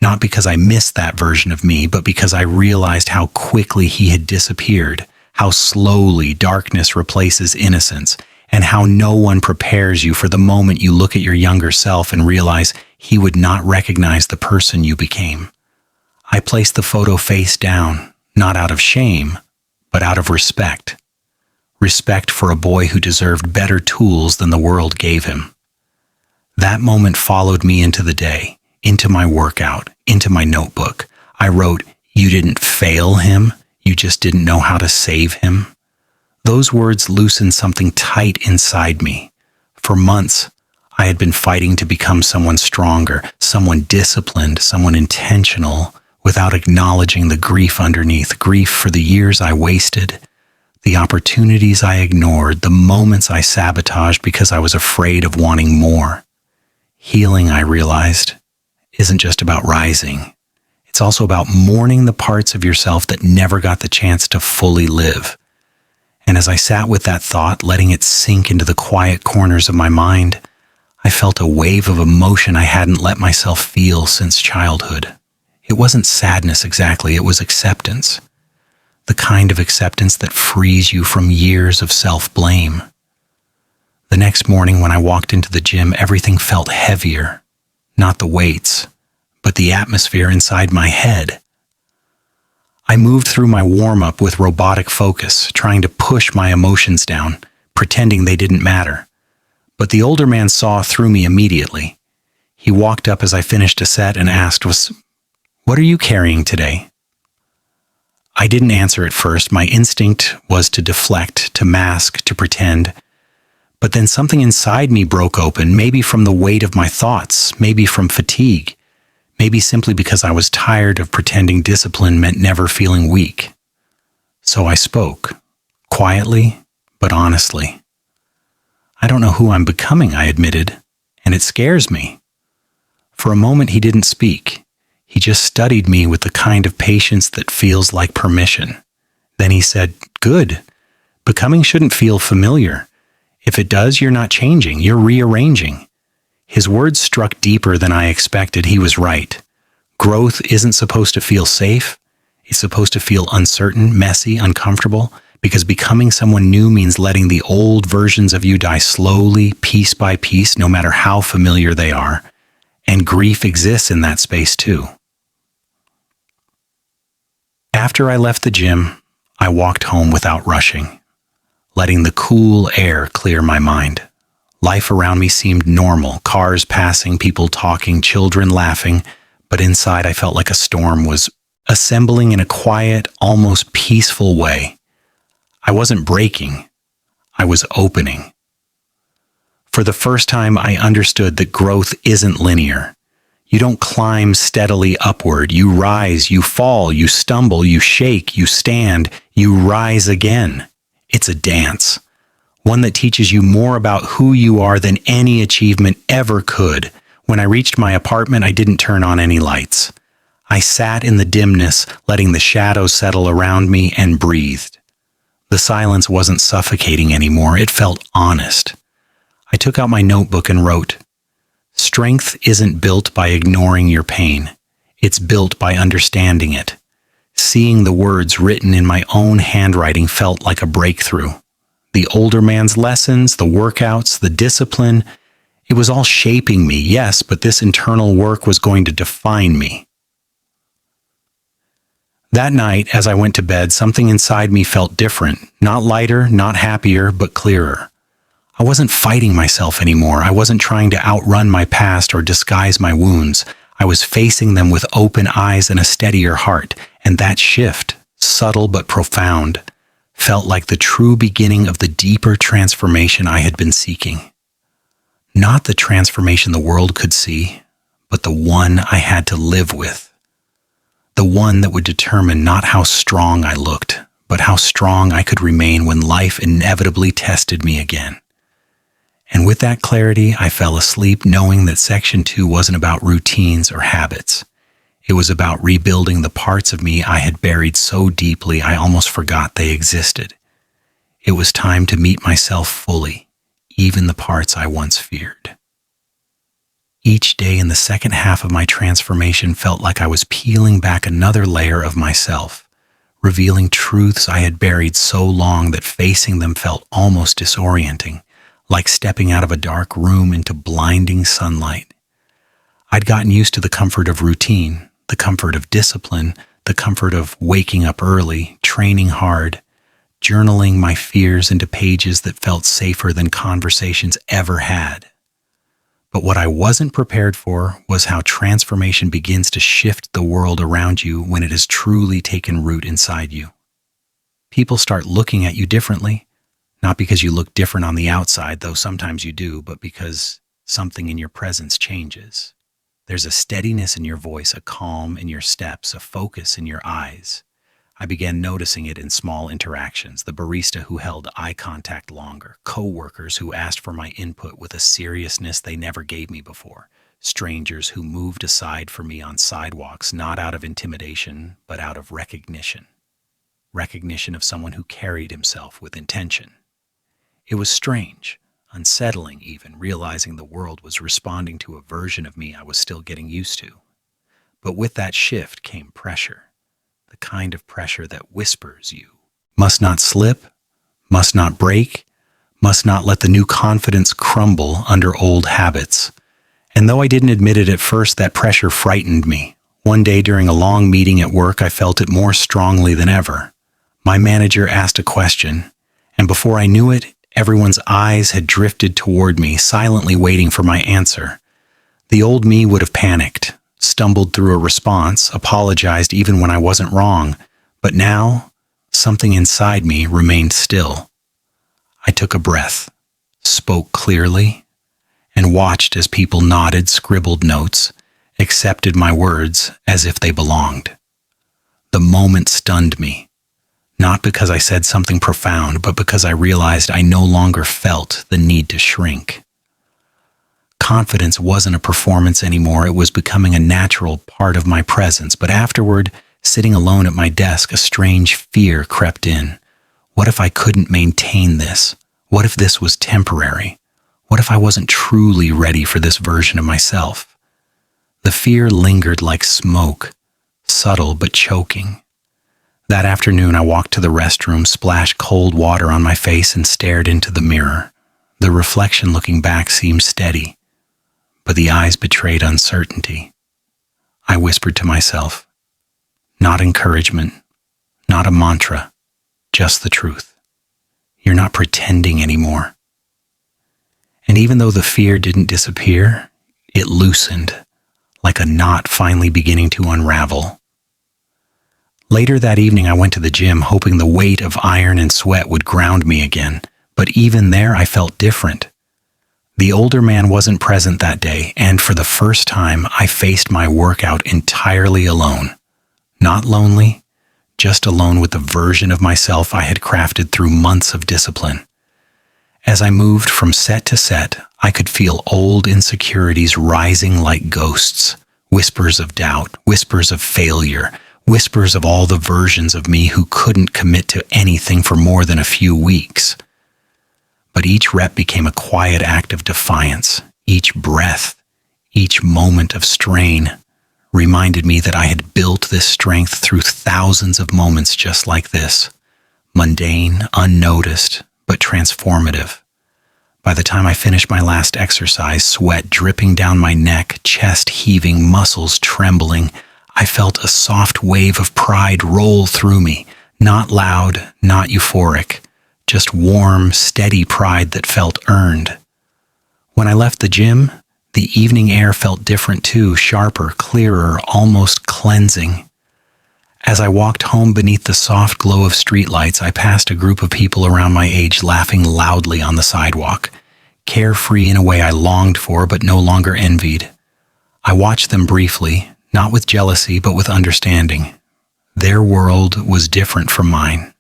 not because I missed that version of me, but because I realized how quickly he had disappeared, how slowly darkness replaces innocence, and how no one prepares you for the moment you look at your younger self and realize he would not recognize the person you became. I placed the photo face down, not out of shame, but out of respect. Respect for a boy who deserved better tools than the world gave him. That moment followed me into the day, into my workout, into my notebook. I wrote, "You didn't fail him, you just didn't know how to save him." Those words loosened something tight inside me. For months, I had been fighting to become someone stronger, someone disciplined, someone intentional, without acknowledging the grief underneath, grief for the years I wasted, the opportunities I ignored, the moments I sabotaged because I was afraid of wanting more. Healing, I realized, isn't just about rising. It's also about mourning the parts of yourself that never got the chance to fully live. And as I sat with that thought, letting it sink into the quiet corners of my mind, I felt a wave of emotion I hadn't let myself feel since childhood. It wasn't sadness exactly, it was acceptance. The kind of acceptance that frees you from years of self-blame. The next morning when I walked into the gym, everything felt heavier. Not the weights, but the atmosphere inside my head. I moved through my warm-up with robotic focus, trying to push my emotions down, pretending they didn't matter. But the older man saw through me immediately. He walked up as I finished a set and asked, "What are you carrying today?" I didn't answer at first. My instinct was to deflect, to mask, to pretend. But then something inside me broke open, maybe from the weight of my thoughts, maybe from fatigue. Maybe simply because I was tired of pretending discipline meant never feeling weak. So I spoke, quietly but honestly. "I don't know who I'm becoming," I admitted, "and it scares me." For a moment he didn't speak. He just studied me with the kind of patience that feels like permission. Then he said, "Good. Becoming shouldn't feel familiar. If it does, you're not changing, you're rearranging." His words struck deeper than I expected. He was right. Growth isn't supposed to feel safe. It's supposed to feel uncertain, messy, uncomfortable, because becoming someone new means letting the old versions of you die slowly, piece by piece, no matter how familiar they are. And grief exists in that space too. After I left the gym, I walked home without rushing, letting the cool air clear my mind. Life around me seemed normal, cars passing, people talking, children laughing, but inside I felt like a storm was assembling in a quiet, almost peaceful way. I wasn't breaking, I was opening. For the first time, I understood that growth isn't linear. You don't climb steadily upward. You rise, you fall, you stumble, you shake, you stand, you rise again. It's a dance. One that teaches you more about who you are than any achievement ever could. When I reached my apartment, I didn't turn on any lights. I sat in the dimness, letting the shadows settle around me, and breathed. The silence wasn't suffocating anymore. It felt honest. I took out my notebook and wrote, "Strength isn't built by ignoring your pain. It's built by understanding it." Seeing the words written in my own handwriting felt like a breakthrough. The older man's lessons, the workouts, the discipline, It was all shaping me, yes, but this internal work was going to define me. That night, as I went to bed, something inside me felt different. Not lighter, not happier, but clearer. I wasn't fighting myself anymore. I wasn't trying to outrun my past or disguise my wounds. I was facing them with open eyes and a steadier heart. And that shift, subtle but profound, felt like the true beginning of the deeper transformation I had been seeking. Not the transformation the world could see, but the one I had to live with. The one that would determine not how strong I looked, but how strong I could remain when life inevitably tested me again. And with that clarity, I fell asleep knowing that Section 2 wasn't about routines or habits. It was about rebuilding the parts of me I had buried so deeply I almost forgot they existed. It was time to meet myself fully, even the parts I once feared. Each day in the second half of my transformation felt like I was peeling back another layer of myself, revealing truths I had buried so long that facing them felt almost disorienting, like stepping out of a dark room into blinding sunlight. I'd gotten used to the comfort of routine, the comfort of discipline, the comfort of waking up early, training hard, journaling my fears into pages that felt safer than conversations ever had. But what I wasn't prepared for was how transformation begins to shift the world around you when it has truly taken root inside you. People start looking at you differently, not because you look different on the outside, though sometimes you do, but because something in your presence changes. There's a steadiness in your voice, a calm in your steps, a focus in your eyes. I began noticing it in small interactions, the barista who held eye contact longer, co-workers who asked for my input with a seriousness they never gave me before, strangers who moved aside for me on sidewalks, not out of intimidation, but out of recognition. Recognition of someone who carried himself with intention. It was strange, unsettling even, realizing the world was responding to a version of me I was still getting used to. But with that shift came pressure. The kind of pressure that whispers you must not slip, must not break, must not let the new confidence crumble under old habits. And though I didn't admit it at first, that pressure frightened me. One day during a long meeting at work, I felt it more strongly than ever. My manager asked a question, and before I knew it, everyone's eyes had drifted toward me, silently waiting for my answer. The old me would have panicked, stumbled through a response, apologized even when I wasn't wrong, but now something inside me remained still. I took a breath, spoke clearly, and watched as people nodded, scribbled notes, accepted my words as if they belonged. The moment stunned me, not because I said something profound, but because I realized I no longer felt the need to shrink. Confidence wasn't a performance anymore. It was becoming a natural part of my presence. But afterward, sitting alone at my desk, a strange fear crept in. What if I couldn't maintain this? What if this was temporary? What if I wasn't truly ready for this version of myself? The fear lingered like smoke, subtle but choking. That afternoon, I walked to the restroom, splashed cold water on my face, and stared into the mirror. The reflection looking back seemed steady, but the eyes betrayed uncertainty. I whispered to myself, not encouragement, not a mantra, just the truth. You're not pretending anymore. And even though the fear didn't disappear, it loosened, like a knot finally beginning to unravel. Later that evening, I went to the gym, hoping the weight of iron and sweat would ground me again, but even there I felt different. The older man wasn't present that day, and for the first time, I faced my workout entirely alone. Not lonely, just alone with the version of myself I had crafted through months of discipline. As I moved from set to set, I could feel old insecurities rising like ghosts, whispers of doubt, whispers of failure, whispers of all the versions of me who couldn't commit to anything for more than a few weeks. But each rep became a quiet act of defiance. Each breath, each moment of strain reminded me that I had built this strength through thousands of moments just like this, mundane, unnoticed, but transformative. By the time I finished my last exercise, sweat dripping down my neck, chest heaving, muscles trembling, I felt a soft wave of pride roll through me. Not loud, not euphoric, just warm, steady pride that felt earned. When I left the gym, the evening air felt different too, sharper, clearer, almost cleansing. As I walked home beneath the soft glow of streetlights, I passed a group of people around my age laughing loudly on the sidewalk, carefree in a way I longed for but no longer envied. I watched them briefly, not with jealousy but with understanding. Their world was different from mine.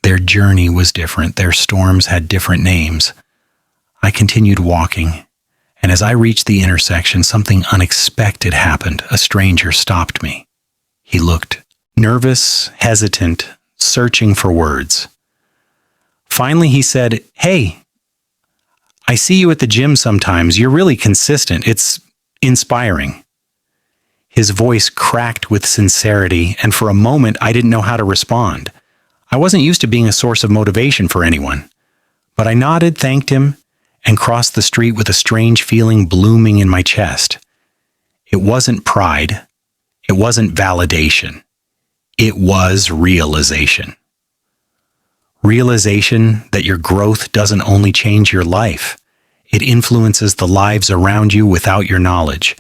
Their journey was different. Their storms had different names. I continued walking, and as I reached the intersection, something unexpected happened. A stranger stopped me. He looked nervous, hesitant, searching for words. Finally, he said, "Hey, I see you at the gym sometimes. You're really consistent. It's inspiring." His voice cracked with sincerity, and for a moment I didn't know how to respond. I wasn't used to being a source of motivation for anyone. But I nodded, thanked him, and crossed the street with a strange feeling blooming in my chest. It wasn't pride. It wasn't validation. It was realization. Realization that your growth doesn't only change your life, it influences the lives around you without your knowledge.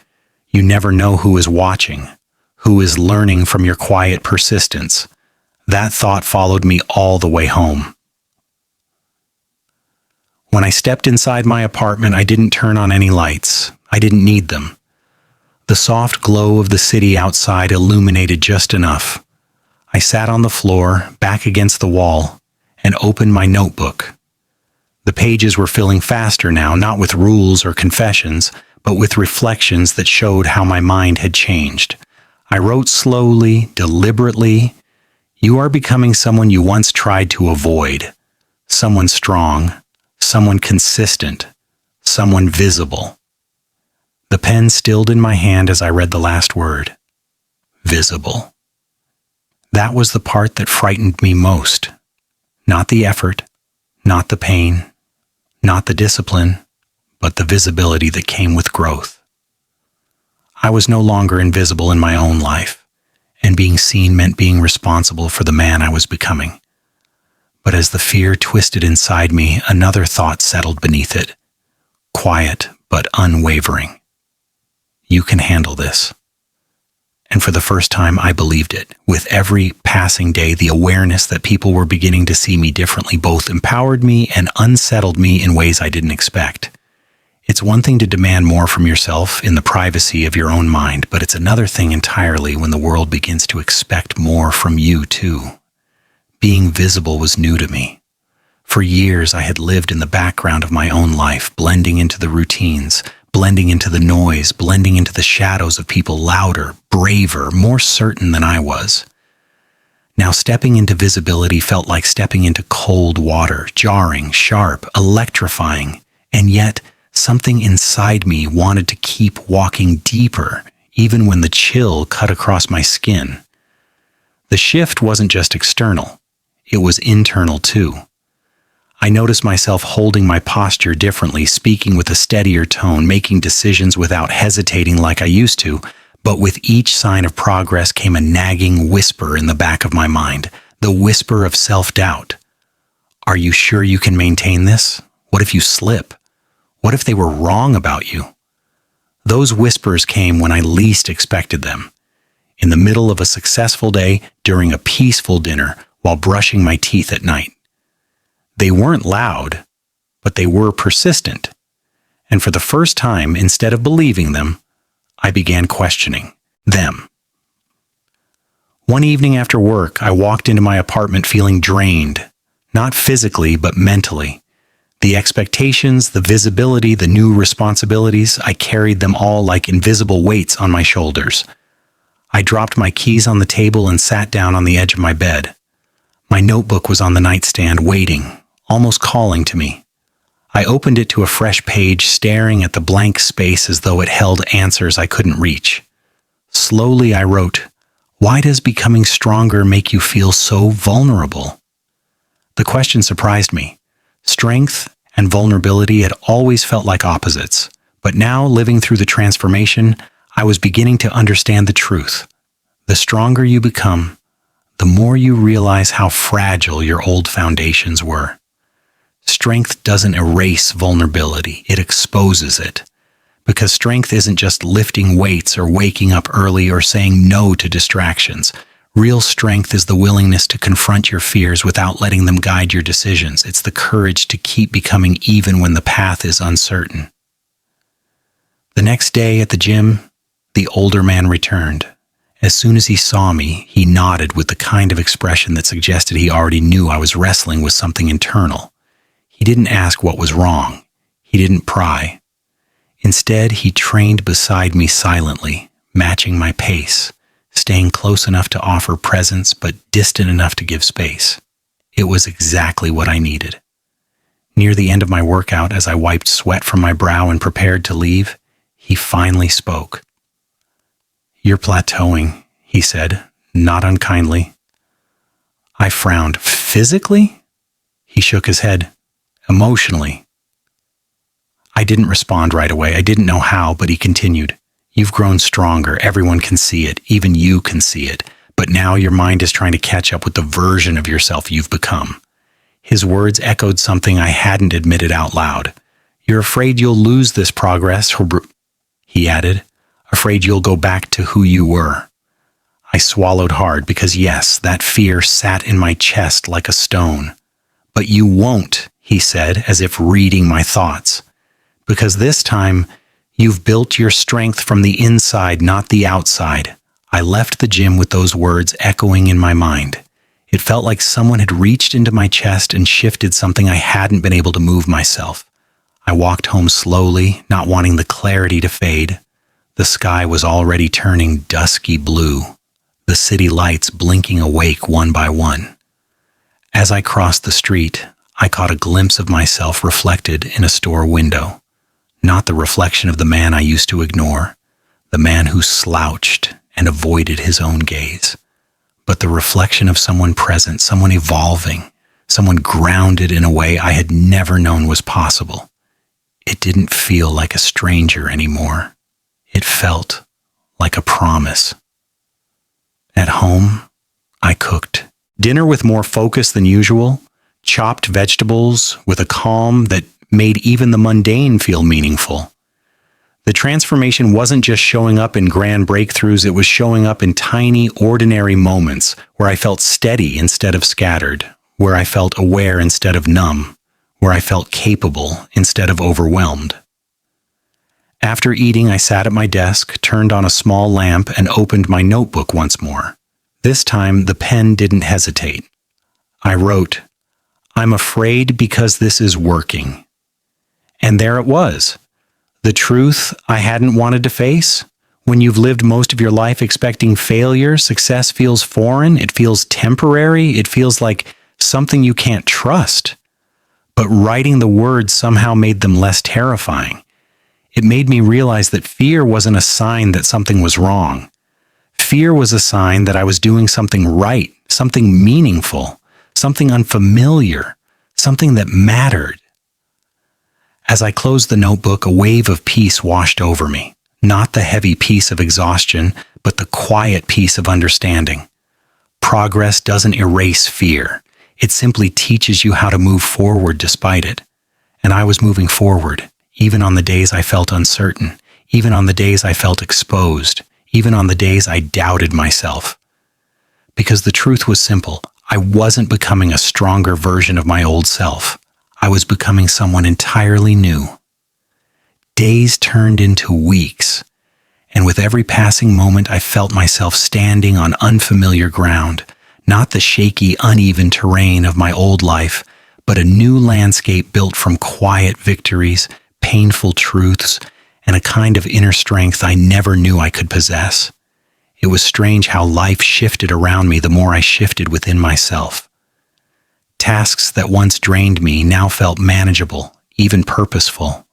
You never know who is watching, who is learning from your quiet persistence. That thought followed me all the way home. When I stepped inside my apartment, I didn't turn on any lights. I didn't need them. The soft glow of the city outside illuminated just enough. I sat on the floor, back against the wall, and opened my notebook. The pages were filling faster now, not with rules or confessions, but with reflections that showed how my mind had changed. I wrote slowly, deliberately, "You are becoming someone you once tried to avoid. Someone strong, someone consistent, someone visible." The pen stilled in my hand as I read the last word. Visible. That was the part that frightened me most. Not the effort, not the pain, not the discipline, but the visibility that came with growth. I was no longer invisible in my own life, and being seen meant being responsible for the man I was becoming. But as the fear twisted inside me, another thought settled beneath it, quiet but unwavering. You can handle this. And for the first time, I believed it. With every passing day, the awareness that people were beginning to see me differently both empowered me and unsettled me in ways I didn't expect. It's one thing to demand more from yourself in the privacy of your own mind, but it's another thing entirely when the world begins to expect more from you too. Being visible was new to me. For years, I had lived in the background of my own life, blending into the routines, blending into the noise, blending into the shadows of people louder, braver, more certain than I was. Now stepping into visibility felt like stepping into cold water, jarring, sharp, electrifying, and yet something inside me wanted to keep walking deeper, even when the chill cut across my skin. The shift wasn't just external, it was internal too. I noticed myself holding my posture differently, speaking with a steadier tone, making decisions without hesitating like I used to, but with each sign of progress came a nagging whisper in the back of my mind, the whisper of self-doubt. Are you sure you can maintain this? What if you slip? What if they were wrong about you? Those whispers came when I least expected them. In the middle of a successful day, during a peaceful dinner, while brushing my teeth at night. They weren't loud, but they were persistent. And for the first time, instead of believing them, I began questioning them. One evening after work, I walked into my apartment feeling drained, not physically, but mentally. The expectations, the visibility, the new responsibilities, I carried them all like invisible weights on my shoulders. I dropped my keys on the table and sat down on the edge of my bed. My notebook was on the nightstand, waiting, almost calling to me. I opened it to a fresh page, staring at the blank space as though it held answers I couldn't reach. Slowly I wrote, "Why does becoming stronger make you feel so vulnerable?" The question surprised me. Strength, and vulnerability had always felt like opposites. But now, living through the transformation, I was beginning to understand the truth. The stronger you become, the more you realize how fragile your old foundations were. Strength doesn't erase vulnerability, it exposes it. Because strength isn't just lifting weights or waking up early or saying no to distractions. Real strength is the willingness to confront your fears without letting them guide your decisions. It's the courage to keep becoming even when the path is uncertain. The next day at the gym, the older man returned. As soon as he saw me, he nodded with the kind of expression that suggested he already knew I was wrestling with something internal. He didn't ask what was wrong. He didn't pry. Instead, he trained beside me silently, matching my pace, staying close enough to offer presence but distant enough to give space. It was exactly what I needed. Near the end of my workout, as I wiped sweat from my brow and prepared to leave, he finally spoke. "You're plateauing," he said, not unkindly. I frowned. "Physically?" He shook his head. "Emotionally." I didn't respond right away. I didn't know how, but he continued. "You've grown stronger. Everyone can see it. Even you can see it. But now your mind is trying to catch up with the version of yourself you've become." His words echoed something I hadn't admitted out loud. "You're afraid you'll lose this progress," he added. "Afraid you'll go back to who you were." I swallowed hard because yes, that fear sat in my chest like a stone. "But you won't," he said, as if reading my thoughts. "Because this time, you've built your strength from the inside, not the outside." I left the gym with those words echoing in my mind. It felt like someone had reached into my chest and shifted something I hadn't been able to move myself. I walked home slowly, not wanting the clarity to fade. The sky was already turning dusky blue, the city lights blinking awake one by one. As I crossed the street, I caught a glimpse of myself reflected in a store window. Not the reflection of the man I used to ignore, the man who slouched and avoided his own gaze, but the reflection of someone present, someone evolving, someone grounded in a way I had never known was possible. It didn't feel like a stranger anymore. It felt like a promise. At home, I cooked dinner with more focus than usual, chopped vegetables with a calm that made even the mundane feel meaningful. The transformation wasn't just showing up in grand breakthroughs, it was showing up in tiny, ordinary moments where I felt steady instead of scattered, where I felt aware instead of numb, where I felt capable instead of overwhelmed. After eating, I sat at my desk, turned on a small lamp, and opened my notebook once more. This time, the pen didn't hesitate. I wrote, "I'm afraid because this is working." And there it was. The truth I hadn't wanted to face. When you've lived most of your life expecting failure, success feels foreign, it feels temporary, it feels like something you can't trust. But writing the words somehow made them less terrifying. It made me realize that fear wasn't a sign that something was wrong. Fear was a sign that I was doing something right, something meaningful, something unfamiliar, something that mattered. As I closed the notebook, a wave of peace washed over me. Not the heavy peace of exhaustion, but the quiet peace of understanding. Progress doesn't erase fear. It simply teaches you how to move forward despite it. And I was moving forward, even on the days I felt uncertain, even on the days I felt exposed, even on the days I doubted myself. Because the truth was simple. I wasn't becoming a stronger version of my old self. I was becoming someone entirely new. Days turned into weeks, and with every passing moment I felt myself standing on unfamiliar ground, not the shaky, uneven terrain of my old life, but a new landscape built from quiet victories, painful truths, and a kind of inner strength I never knew I could possess. It was strange how life shifted around me the more I shifted within myself. Tasks that once drained me now felt manageable, even purposeful.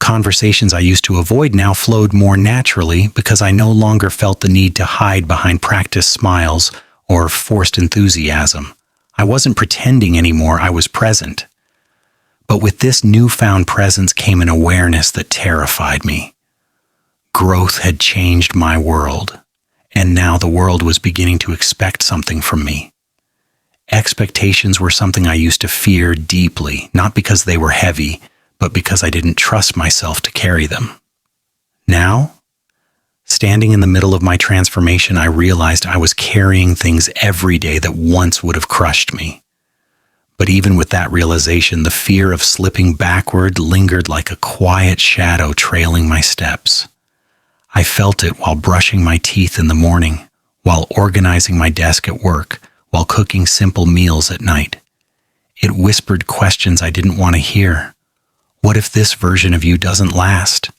Conversations I used to avoid now flowed more naturally because I no longer felt the need to hide behind practiced smiles or forced enthusiasm. I wasn't pretending anymore, I was present. But with this newfound presence came an awareness that terrified me. Growth had changed my world, and now the world was beginning to expect something from me. Expectations were something I used to fear deeply, not because they were heavy, but because I didn't trust myself to carry them. Now, standing in the middle of my transformation, I realized I was carrying things every day that once would have crushed me. But even with that realization, the fear of slipping backward lingered like a quiet shadow trailing my steps. I felt it while brushing my teeth in the morning, while organizing my desk at work, while cooking simple meals at night. It whispered questions I didn't want to hear. What if this version of you doesn't last?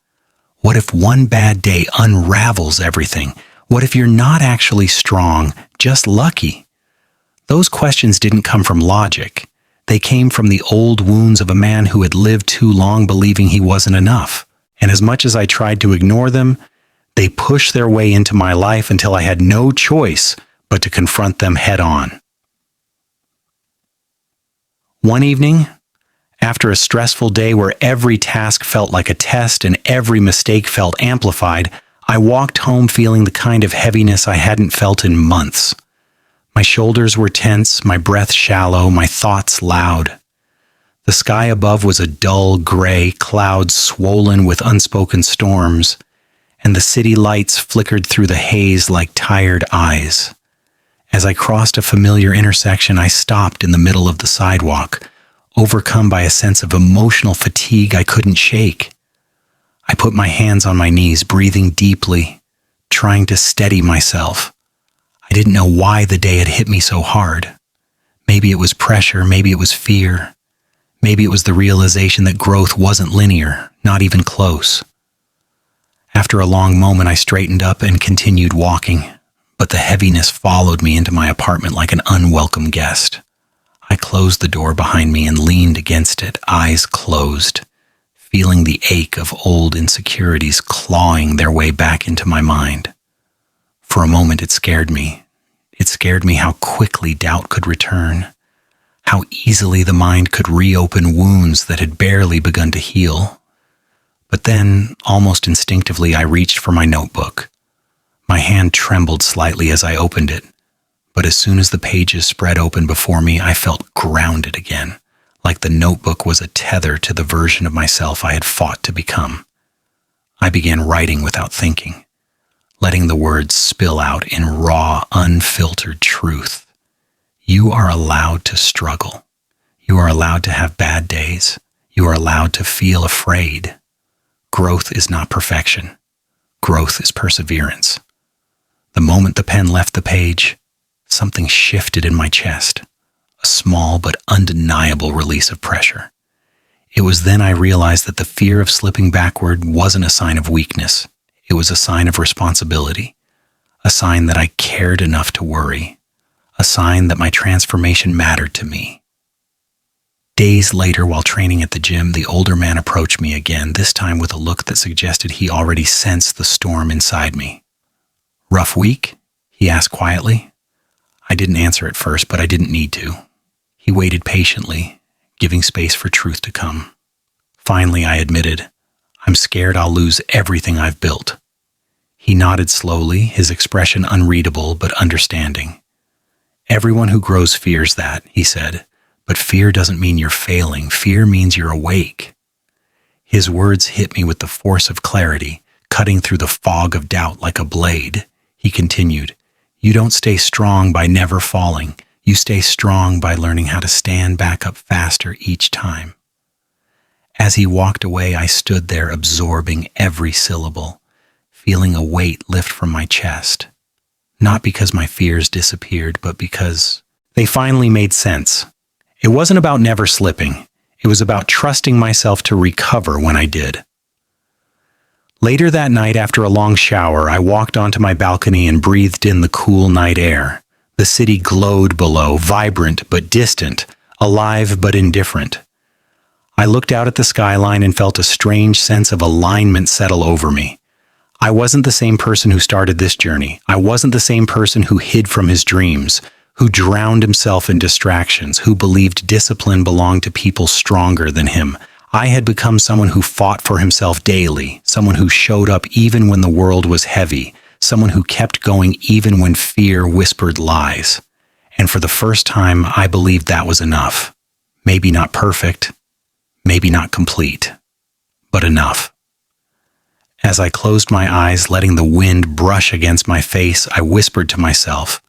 What if one bad day unravels everything? What if you're not actually strong, just lucky? Those questions didn't come from logic. They came from the old wounds of a man who had lived too long believing he wasn't enough. And as much as I tried to ignore them, they pushed their way into my life until I had no choice but to confront them head on. One evening, after a stressful day where every task felt like a test and every mistake felt amplified, I walked home feeling the kind of heaviness I hadn't felt in months. My shoulders were tense, my breath shallow, my thoughts loud. The sky above was a dull gray, clouds swollen with unspoken storms, and the city lights flickered through the haze like tired eyes. As I crossed a familiar intersection, I stopped in the middle of the sidewalk, overcome by a sense of emotional fatigue I couldn't shake. I put my hands on my knees, breathing deeply, trying to steady myself. I didn't know why the day had hit me so hard. Maybe it was pressure, maybe it was fear. Maybe it was the realization that growth wasn't linear, not even close. After a long moment, I straightened up and continued walking, but the heaviness followed me into my apartment like an unwelcome guest. I closed the door behind me and leaned against it, eyes closed, feeling the ache of old insecurities clawing their way back into my mind. For a moment, it scared me. It scared me how quickly doubt could return, how easily the mind could reopen wounds that had barely begun to heal. But then, almost instinctively, I reached for my notebook. My hand trembled slightly as I opened it, but as soon as the pages spread open before me, I felt grounded again, like the notebook was a tether to the version of myself I had fought to become. I began writing without thinking, letting the words spill out in raw, unfiltered truth. You are allowed to struggle. You are allowed to have bad days. You are allowed to feel afraid. Growth is not perfection. Growth is perseverance. The moment the pen left the page, something shifted in my chest, a small but undeniable release of pressure. It was then I realized that the fear of slipping backward wasn't a sign of weakness. It was a sign of responsibility, a sign that I cared enough to worry, a sign that my transformation mattered to me. Days later, while training at the gym, the older man approached me again, this time with a look that suggested he already sensed the storm inside me. "Rough week?" he asked quietly. I didn't answer at first, but I didn't need to. He waited patiently, giving space for truth to come. Finally, I admitted, "I'm scared I'll lose everything I've built." He nodded slowly, his expression unreadable but understanding. "Everyone who grows fears that," he said. "But fear doesn't mean you're failing. Fear means you're awake." His words hit me with the force of clarity, cutting through the fog of doubt like a blade. He continued, "You don't stay strong by never falling. You stay strong by learning how to stand back up faster each time." As he walked away, I stood there absorbing every syllable, feeling a weight lift from my chest. Not because my fears disappeared, but because they finally made sense. It wasn't about never slipping. It was about trusting myself to recover when I did. Later that night, after a long shower, I walked onto my balcony and breathed in the cool night air. The city glowed below, vibrant but distant, alive but indifferent. I looked out at the skyline and felt a strange sense of alignment settle over me. I wasn't the same person who started this journey. I wasn't the same person who hid from his dreams, who drowned himself in distractions, who believed discipline belonged to people stronger than him. I had become someone who fought for himself daily, someone who showed up even when the world was heavy, someone who kept going even when fear whispered lies. And for the first time, I believed that was enough. Maybe not perfect, maybe not complete, but enough. As I closed my eyes, letting the wind brush against my face, I whispered to myself,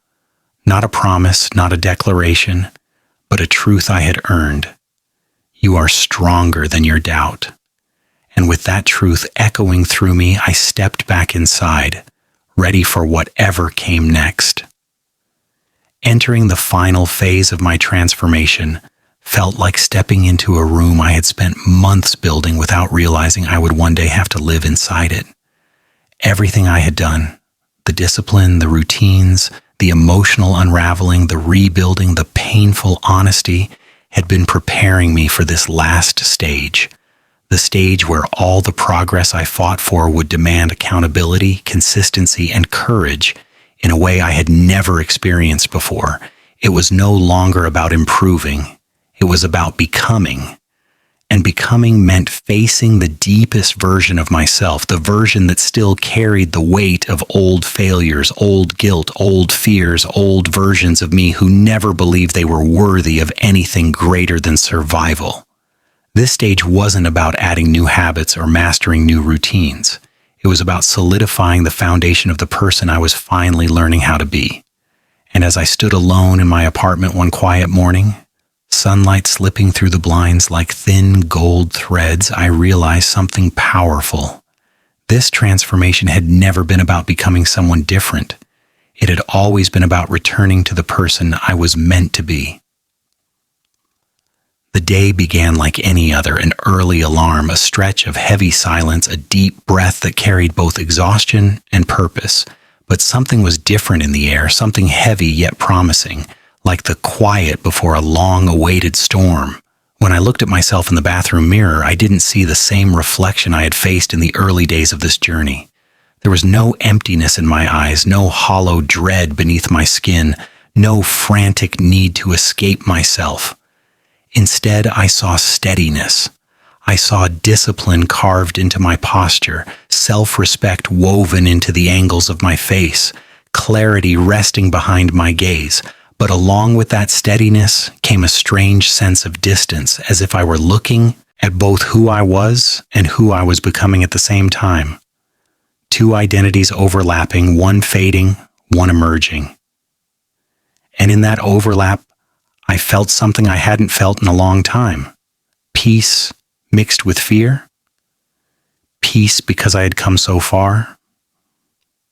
not a promise, not a declaration, but a truth I had earned. You are stronger than your doubt. And with that truth echoing through me, I stepped back inside, ready for whatever came next. Entering the final phase of my transformation felt like stepping into a room I had spent months building without realizing I would one day have to live inside it. Everything I had done, the discipline, the routines, the emotional unraveling, the rebuilding, the painful honesty, had been preparing me for this last stage, the stage where all the progress I fought for would demand accountability, consistency, and courage in a way I had never experienced before. It was no longer about improving. It was about becoming. And becoming meant facing the deepest version of myself, the version that still carried the weight of old failures, old guilt, old fears, old versions of me who never believed they were worthy of anything greater than survival. This stage wasn't about adding new habits or mastering new routines. It was about solidifying the foundation of the person I was finally learning how to be. And as I stood alone in my apartment one quiet morning, sunlight slipping through the blinds like thin gold threads, I realized something powerful. This transformation had never been about becoming someone different. It had always been about returning to the person I was meant to be. The day began like any other, an early alarm, a stretch of heavy silence, a deep breath that carried both exhaustion and purpose. But something was different in the air, something heavy yet promising, like the quiet before a long-awaited storm. When I looked at myself in the bathroom mirror, I didn't see the same reflection I had faced in the early days of this journey. There was no emptiness in my eyes, no hollow dread beneath my skin, no frantic need to escape myself. Instead, I saw steadiness. I saw discipline carved into my posture, self-respect woven into the angles of my face, clarity resting behind my gaze. But along with that steadiness came a strange sense of distance, as if I were looking at both who I was and who I was becoming at the same time. Two identities overlapping, one fading, one emerging. And in that overlap, I felt something I hadn't felt in a long time. Peace mixed with fear. Peace because I had come so far.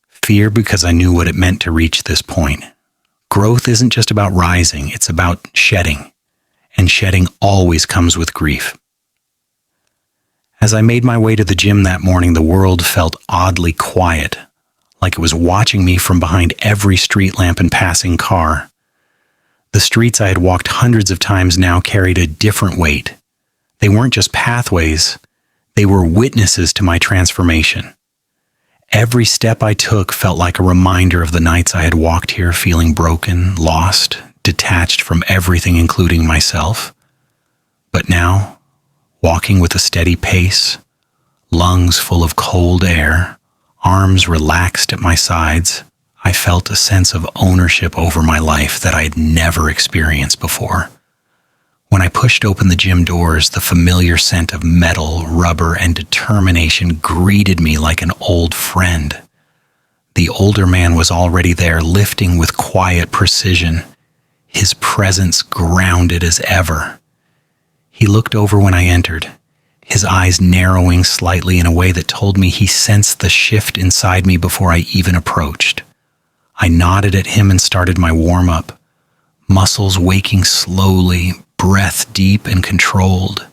Fear because I knew what it meant to reach this point. Growth isn't just about rising, it's about shedding. And shedding always comes with grief. As I made my way to the gym that morning, the world felt oddly quiet, like it was watching me from behind every street lamp and passing car. The streets I had walked hundreds of times now carried a different weight. They weren't just pathways, they were witnesses to my transformation. Every step I took felt like a reminder of the nights I had walked here feeling broken, lost, detached from everything including myself. But now, walking with a steady pace, lungs full of cold air, arms relaxed at my sides, I felt a sense of ownership over my life that I had never experienced before. When I pushed open the gym doors, the familiar scent of metal, rubber, and determination greeted me like an old friend. The older man was already there, lifting with quiet precision, his presence grounded as ever. He looked over when I entered, his eyes narrowing slightly in a way that told me he sensed the shift inside me before I even approached. I nodded at him and started my warm-up, muscles waking slowly, breath deep and controlled.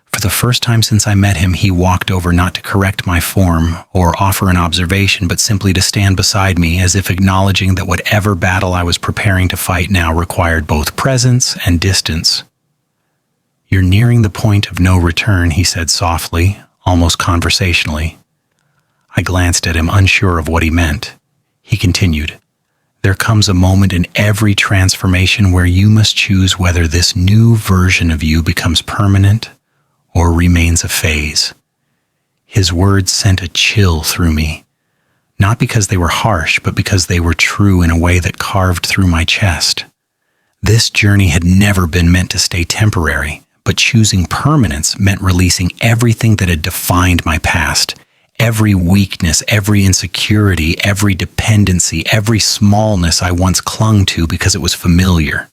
For the first time since I met him, he walked over not to correct my form or offer an observation, but simply to stand beside me as if acknowledging that whatever battle I was preparing to fight now required both presence and distance. "You're nearing the point of no return," he said softly, almost conversationally. I glanced at him, unsure of what he meant. He continued, There comes a moment in every transformation where you must choose whether this new version of you becomes permanent or remains a phase. His words sent a chill through me, not because they were harsh, but because they were true in a way that carved through my chest. This journey had never been meant to stay temporary, but choosing permanence meant releasing everything that had defined my past. Every weakness, every insecurity, every dependency, every smallness I once clung to because it was familiar.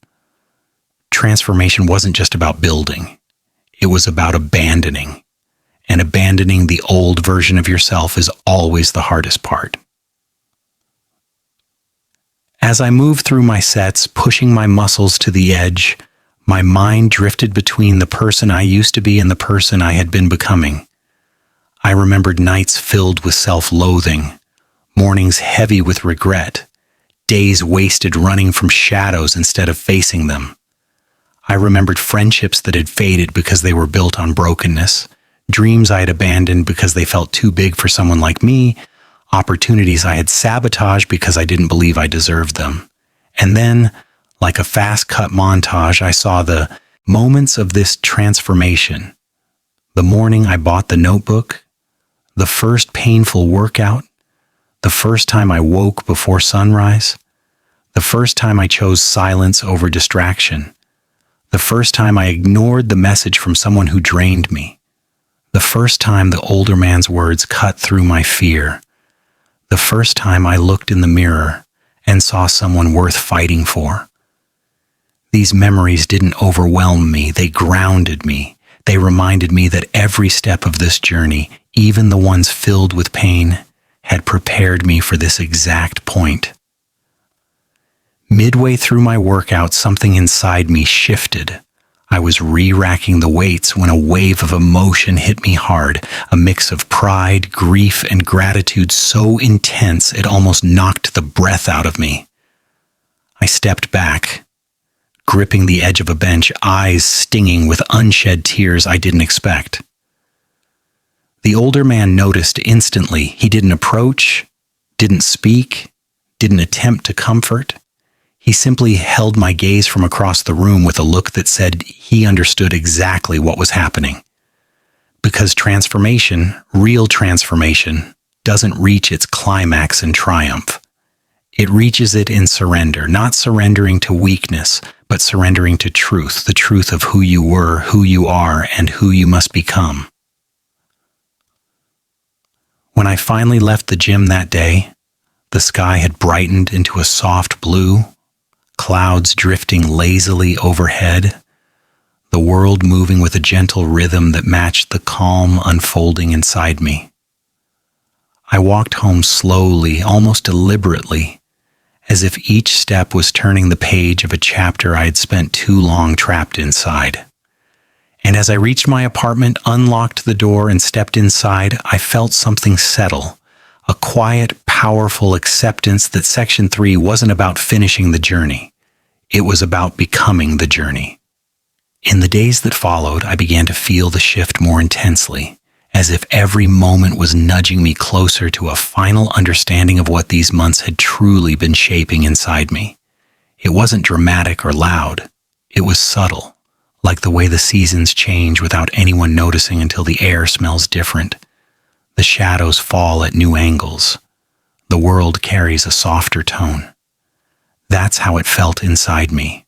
Transformation wasn't just about building. It was about abandoning. And abandoning the old version of yourself is always the hardest part. As I moved through my sets, pushing my muscles to the edge, my mind drifted between the person I used to be and the person I had been becoming. I remembered nights filled with self-loathing, mornings heavy with regret, days wasted running from shadows instead of facing them. I remembered friendships that had faded because they were built on brokenness, dreams I had abandoned because they felt too big for someone like me, opportunities I had sabotaged because I didn't believe I deserved them. And then, like a fast-cut montage, I saw the moments of this transformation. The morning I bought the notebook, the first painful workout, the first time I woke before sunrise, the first time I chose silence over distraction, the first time I ignored the message from someone who drained me, the first time the older man's words cut through my fear, the first time I looked in the mirror and saw someone worth fighting for. These memories didn't overwhelm me, they grounded me. They reminded me that every step of this journey, even the ones filled with pain, had prepared me for this exact point. Midway through my workout, something inside me shifted. I was re-racking the weights when a wave of emotion hit me hard, a mix of pride, grief, and gratitude so intense it almost knocked the breath out of me. I stepped back, gripping the edge of a bench, eyes stinging with unshed tears I didn't expect. The older man noticed instantly. He didn't approach, didn't speak, didn't attempt to comfort. He simply held my gaze from across the room with a look that said he understood exactly what was happening. Because transformation, real transformation, doesn't reach its climax in triumph. It reaches it in surrender, not surrendering to weakness, but surrendering to truth, the truth of who you were, who you are, and who you must become. When I finally left the gym that day, the sky had brightened into a soft blue, clouds drifting lazily overhead, the world moving with a gentle rhythm that matched the calm unfolding inside me. I walked home slowly, almost deliberately, as if each step was turning the page of a chapter I had spent too long trapped inside. And as I reached my apartment, unlocked the door, and stepped inside, I felt something settle, a quiet, powerful acceptance that Section 3 wasn't about finishing the journey. It was about becoming the journey. In the days that followed, I began to feel the shift more intensely, as if every moment was nudging me closer to a final understanding of what these months had truly been shaping inside me. It wasn't dramatic or loud. It was subtle, like the way the seasons change without anyone noticing until the air smells different. The shadows fall at new angles. The world carries a softer tone. That's how it felt inside me.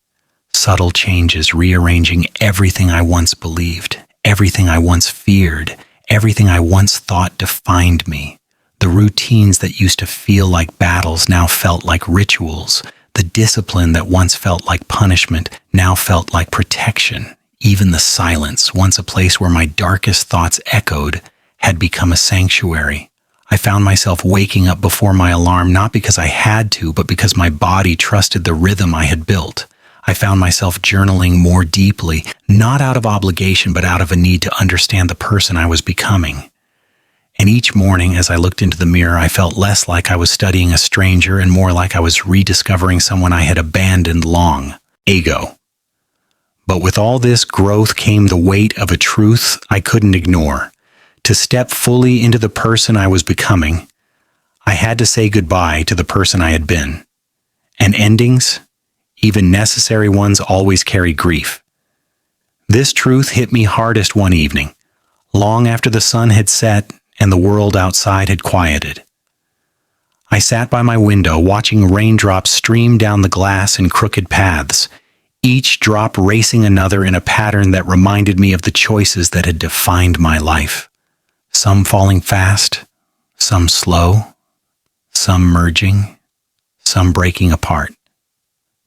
Subtle changes rearranging everything I once believed, everything I once feared, everything I once thought defined me. The routines that used to feel like battles now felt like rituals. The discipline that once felt like punishment now felt like protection. Even the silence, once a place where my darkest thoughts echoed, had become a sanctuary. I found myself waking up before my alarm not because I had to, but because my body trusted the rhythm I had built. I found myself journaling more deeply, not out of obligation, but out of a need to understand the person I was becoming. And each morning, as I looked into the mirror, I felt less like I was studying a stranger and more like I was rediscovering someone I had abandoned long ago. But with all this growth came the weight of a truth I couldn't ignore. To step fully into the person I was becoming, I had to say goodbye to the person I had been. And endings, even necessary ones, always carry grief. This truth hit me hardest one evening, long after the sun had set and the world outside had quieted. I sat by my window watching raindrops stream down the glass in crooked paths, each drop racing another in a pattern that reminded me of the choices that had defined my life. Some falling fast, some slow, some merging, some breaking apart.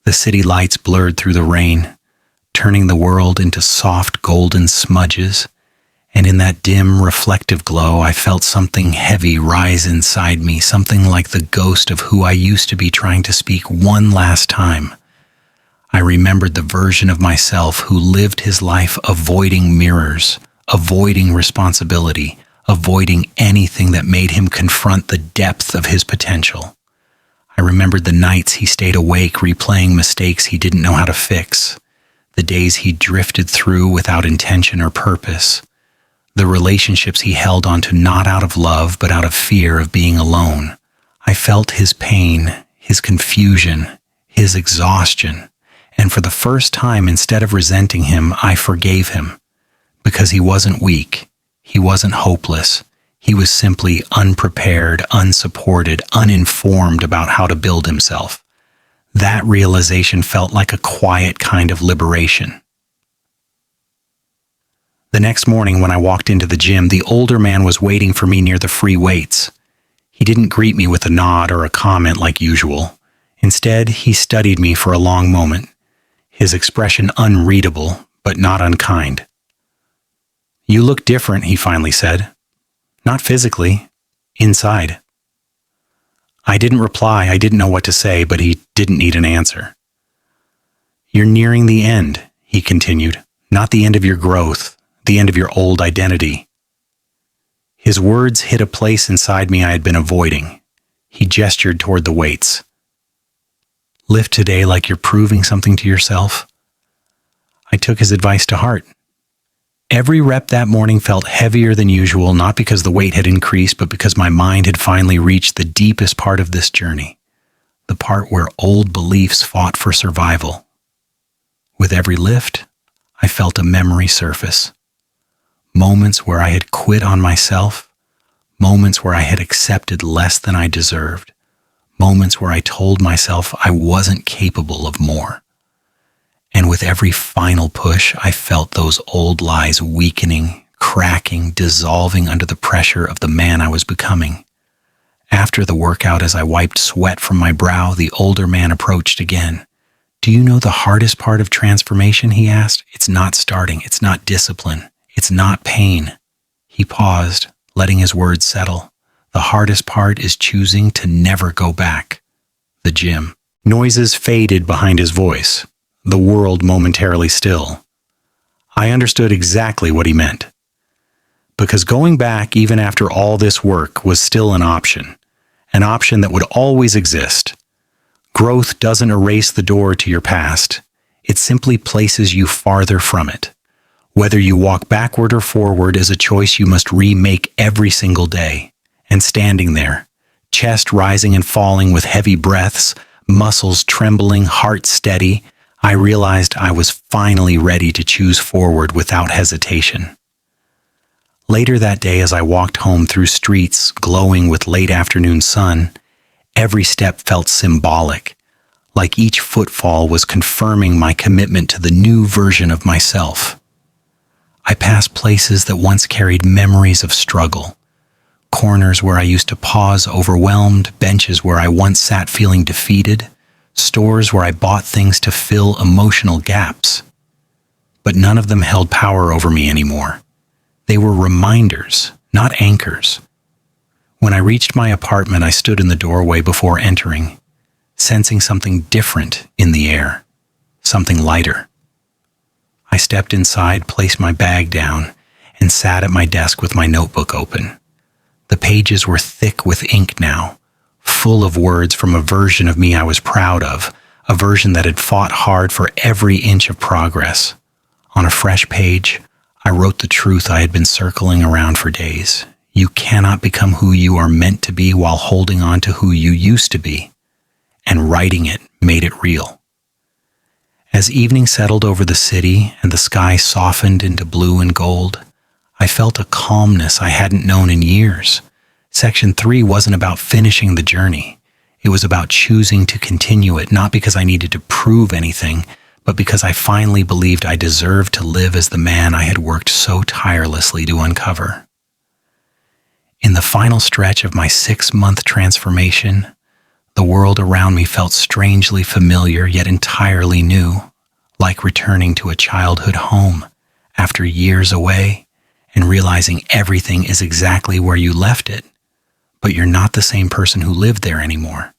The city lights blurred through the rain, turning the world into soft golden smudges, and in that dim, reflective glow, I felt something heavy rise inside me, something like the ghost of who I used to be trying to speak one last time. I remembered the version of myself who lived his life avoiding mirrors, avoiding responsibility, avoiding anything that made him confront the depth of his potential. I remembered the nights he stayed awake replaying mistakes he didn't know how to fix, the days he drifted through without intention or purpose, the relationships he held onto not out of love but out of fear of being alone. I felt his pain, his confusion, his exhaustion, and for the first time, instead of resenting him, I forgave him, because he wasn't weak, he wasn't hopeless, he was simply unprepared, unsupported, uninformed about how to build himself. That realization felt like a quiet kind of liberation. The next morning when I walked into the gym, the older man was waiting for me near the free weights. He didn't greet me with a nod or a comment like usual. Instead, he studied me for a long moment, his expression unreadable, but not unkind. "You look different," he finally said. "Not physically, inside." I didn't reply. I didn't know what to say, but he didn't need an answer. "You're nearing the end," he continued. "Not the end of your growth, the end of your old identity." His words hit a place inside me I had been avoiding. He gestured toward the weights. "Lift today like you're proving something to yourself." I took his advice to heart. Every rep that morning felt heavier than usual, not because the weight had increased, but because my mind had finally reached the deepest part of this journey, the part where old beliefs fought for survival. With every lift, I felt a memory surface. Moments where I had quit on myself, moments where I had accepted less than I deserved, moments where I told myself I wasn't capable of more. And with every final push, I felt those old lies weakening, cracking, dissolving under the pressure of the man I was becoming. After the workout, as I wiped sweat from my brow, the older man approached again. "Do you know the hardest part of transformation?" he asked. "It's not starting. It's not discipline. It's not pain." He paused, letting his words settle. "The hardest part is choosing to never go back." The gym. Noises faded behind his voice, the world momentarily still. I understood exactly what he meant. Because going back, even after all this work, was still an option that would always exist. Growth doesn't erase the door to your past. It simply places you farther from it. Whether you walk backward or forward is a choice you must remake every single day. And standing there, chest rising and falling with heavy breaths, muscles trembling, heart steady, I realized I was finally ready to choose forward without hesitation. Later that day, as I walked home through streets glowing with late afternoon sun, every step felt symbolic, like each footfall was confirming my commitment to the new version of myself. I passed places that once carried memories of struggle, corners where I used to pause overwhelmed, benches where I once sat feeling defeated, stores where I bought things to fill emotional gaps. But none of them held power over me anymore. They were reminders, not anchors. When I reached my apartment, I stood in the doorway before entering, sensing something different in the air, something lighter. I stepped inside, placed my bag down, and sat at my desk with my notebook open. The pages were thick with ink now, full of words from a version of me I was proud of, a version that had fought hard for every inch of progress. On a fresh page, I wrote the truth I had been circling around for days. You cannot become who you are meant to be while holding on to who you used to be. and writing it made it real. As evening settled over the city and the sky softened into blue and gold, I felt a calmness I hadn't known in years. Section 3 wasn't about finishing the journey. It was about choosing to continue it, not because I needed to prove anything, but because I finally believed I deserved to live as the man I had worked so tirelessly to uncover. In the final stretch of my 6-month transformation, the world around me felt strangely familiar yet entirely new, like returning to a childhood home after years away and realizing everything is exactly where you left it, but you're not the same person who lived there anymore.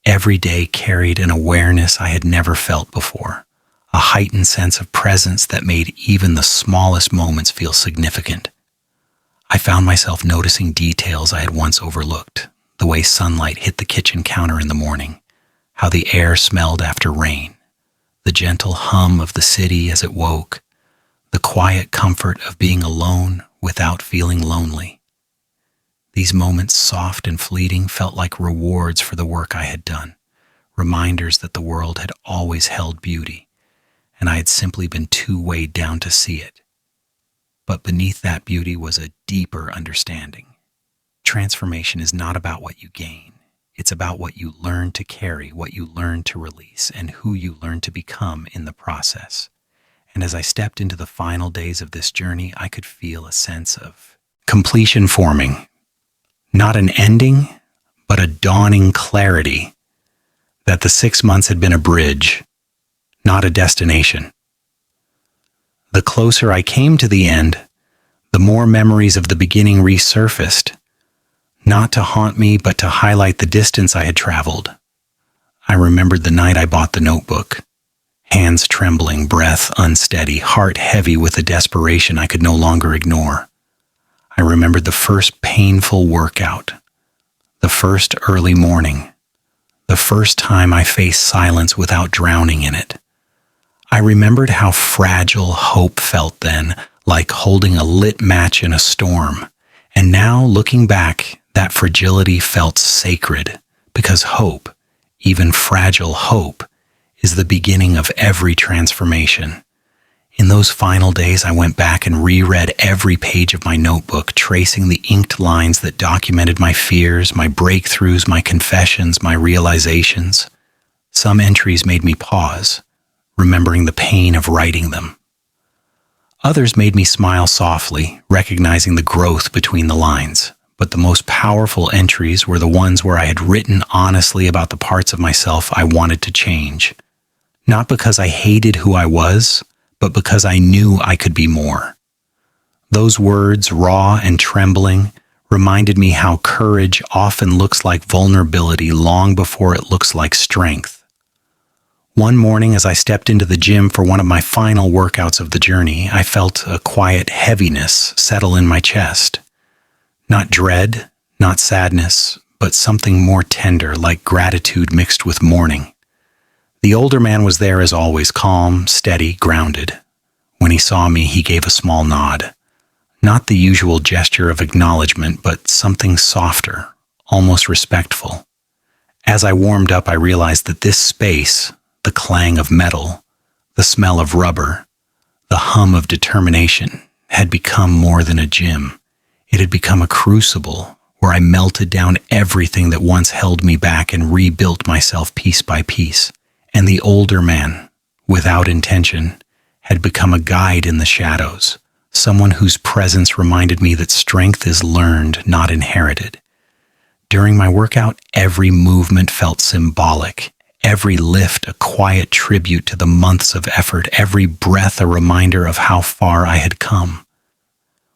Every day carried an awareness I had never felt before, a heightened sense of presence that made even the smallest moments feel significant. I found myself noticing details I had once overlooked, the way sunlight hit the kitchen counter in the morning, how the air smelled after rain, the gentle hum of the city as it woke, the quiet comfort of being alone without feeling lonely. These moments, soft and fleeting, felt like rewards for the work I had done, reminders that the world had always held beauty, and I had simply been too weighed down to see it. But beneath that beauty was a deeper understanding. Transformation is not about what you gain. It's about what you learn to carry, what you learn to release, and who you learn to become in the process. And as I stepped into the final days of this journey, I could feel a sense of completion forming. Not an ending, but a dawning clarity that the 6 months had been a bridge, not a destination. The closer I came to the end, the more memories of the beginning resurfaced, not to haunt me, but to highlight the distance I had traveled. I remembered the night I bought the notebook, hands trembling, breath unsteady, heart heavy with a desperation I could no longer ignore. I remembered the first painful workout, the first early morning, the first time I faced silence without drowning in it. I remembered how fragile hope felt then, like holding a lit match in a storm. And now, looking back, that fragility felt sacred, because hope, even fragile hope, is the beginning of every transformation. In those final days, I went back and reread every page of my notebook, tracing the inked lines that documented my fears, my breakthroughs, my confessions, my realizations. Some entries made me pause, remembering the pain of writing them. Others made me smile softly, recognizing the growth between the lines. But the most powerful entries were the ones where I had written honestly about the parts of myself I wanted to change. Not because I hated who I was, but because I knew I could be more. Those words, raw and trembling, reminded me how courage often looks like vulnerability long before it looks like strength. One morning, as I stepped into the gym for one of my final workouts of the journey, I felt a quiet heaviness settle in my chest. Not dread, not sadness, but something more tender, like gratitude mixed with mourning. The older man was there as always, calm, steady, grounded. When he saw me, he gave a small nod. Not the usual gesture of acknowledgement, but something softer, almost respectful. As I warmed up, I realized that this space, the clang of metal, the smell of rubber, the hum of determination, had become more than a gym. It had become a crucible where I melted down everything that once held me back and rebuilt myself piece by piece. And the older man, without intention, had become a guide in the shadows, someone whose presence reminded me that strength is learned, not inherited. During my workout, every movement felt symbolic, every lift a quiet tribute to the months of effort, every breath a reminder of how far I had come.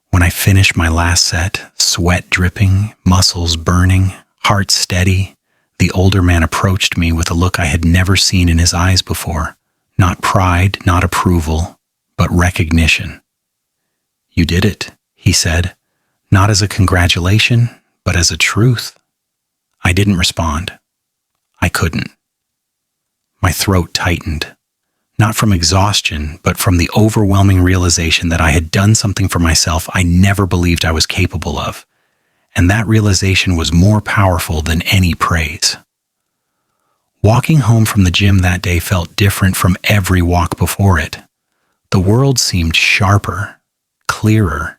When I finished my last set, sweat dripping, muscles burning, heart steady, the older man approached me with a look I had never seen in his eyes before. Not pride, not approval, but recognition. "You did it," he said, not as a congratulation, but as a truth. I didn't respond. I couldn't. My throat tightened, not from exhaustion, but from the overwhelming realization that I had done something for myself I never believed I was capable of. And that realization was more powerful than any praise. Walking home from the gym that day felt different from every walk before it. The world seemed sharper, clearer.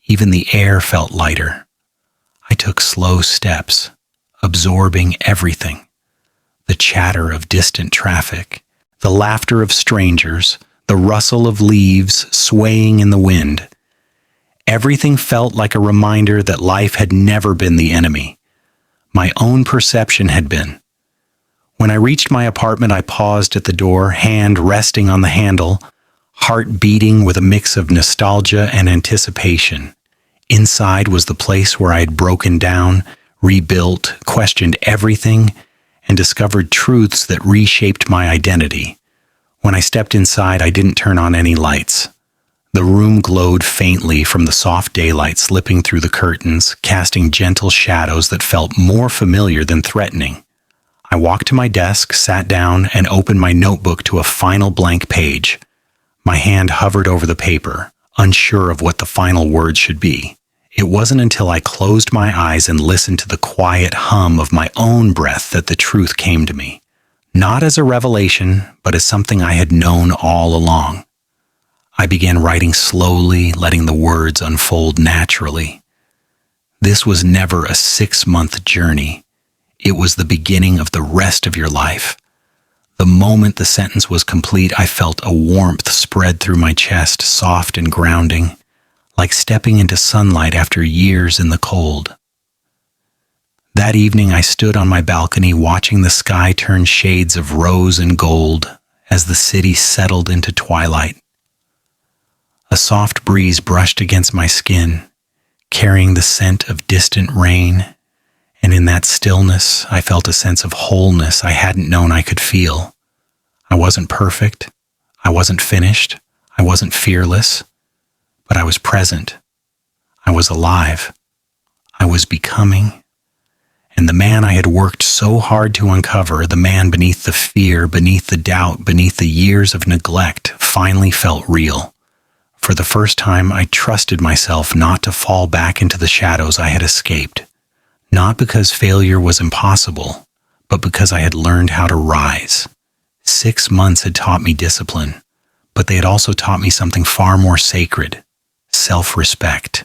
Even the air felt lighter. I took slow steps, absorbing everything. The chatter of distant traffic, the laughter of strangers, the rustle of leaves swaying in the wind. Everything felt like a reminder that life had never been the enemy. My own perception had been. When I reached my apartment, I paused at the door, hand resting on the handle, heart beating with a mix of nostalgia and anticipation. Inside was the place where I had broken down, rebuilt, questioned everything, and discovered truths that reshaped my identity. When I stepped inside, I didn't turn on any lights. The room glowed faintly from the soft daylight slipping through the curtains, casting gentle shadows that felt more familiar than threatening. I walked to my desk, sat down, and opened my notebook to a final blank page. My hand hovered over the paper, unsure of what the final words should be. It wasn't until I closed my eyes and listened to the quiet hum of my own breath that the truth came to me. Not as a revelation, but as something I had known all along. I began writing slowly, letting the words unfold naturally. This was never a 6-month journey. It was the beginning of the rest of your life. The moment the sentence was complete, I felt a warmth spread through my chest, soft and grounding, like stepping into sunlight after years in the cold. That evening, I stood on my balcony watching the sky turn shades of rose and gold as the city settled into twilight. A soft breeze brushed against my skin, carrying the scent of distant rain, and in that stillness, I felt a sense of wholeness I hadn't known I could feel. I wasn't perfect, I wasn't finished, I wasn't fearless, but I was present. I was alive. I was becoming. And the man I had worked so hard to uncover, the man beneath the fear, beneath the doubt, beneath the years of neglect, finally felt real. For the first time, I trusted myself not to fall back into the shadows I had escaped. Not because failure was impossible, but because I had learned how to rise. 6 months had taught me discipline, but they had also taught me something far more sacred: self-respect.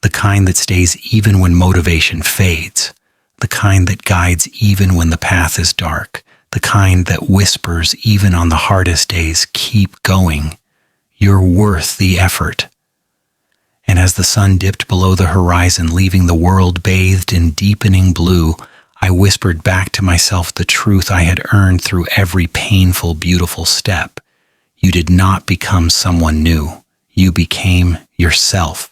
The kind that stays even when motivation fades. The kind that guides even when the path is dark. The kind that whispers even on the hardest days, keep going. You're worth the effort. And as the sun dipped below the horizon, leaving the world bathed in deepening blue, I whispered back to myself the truth I had earned through every painful, beautiful step. You did not become someone new. You became yourself.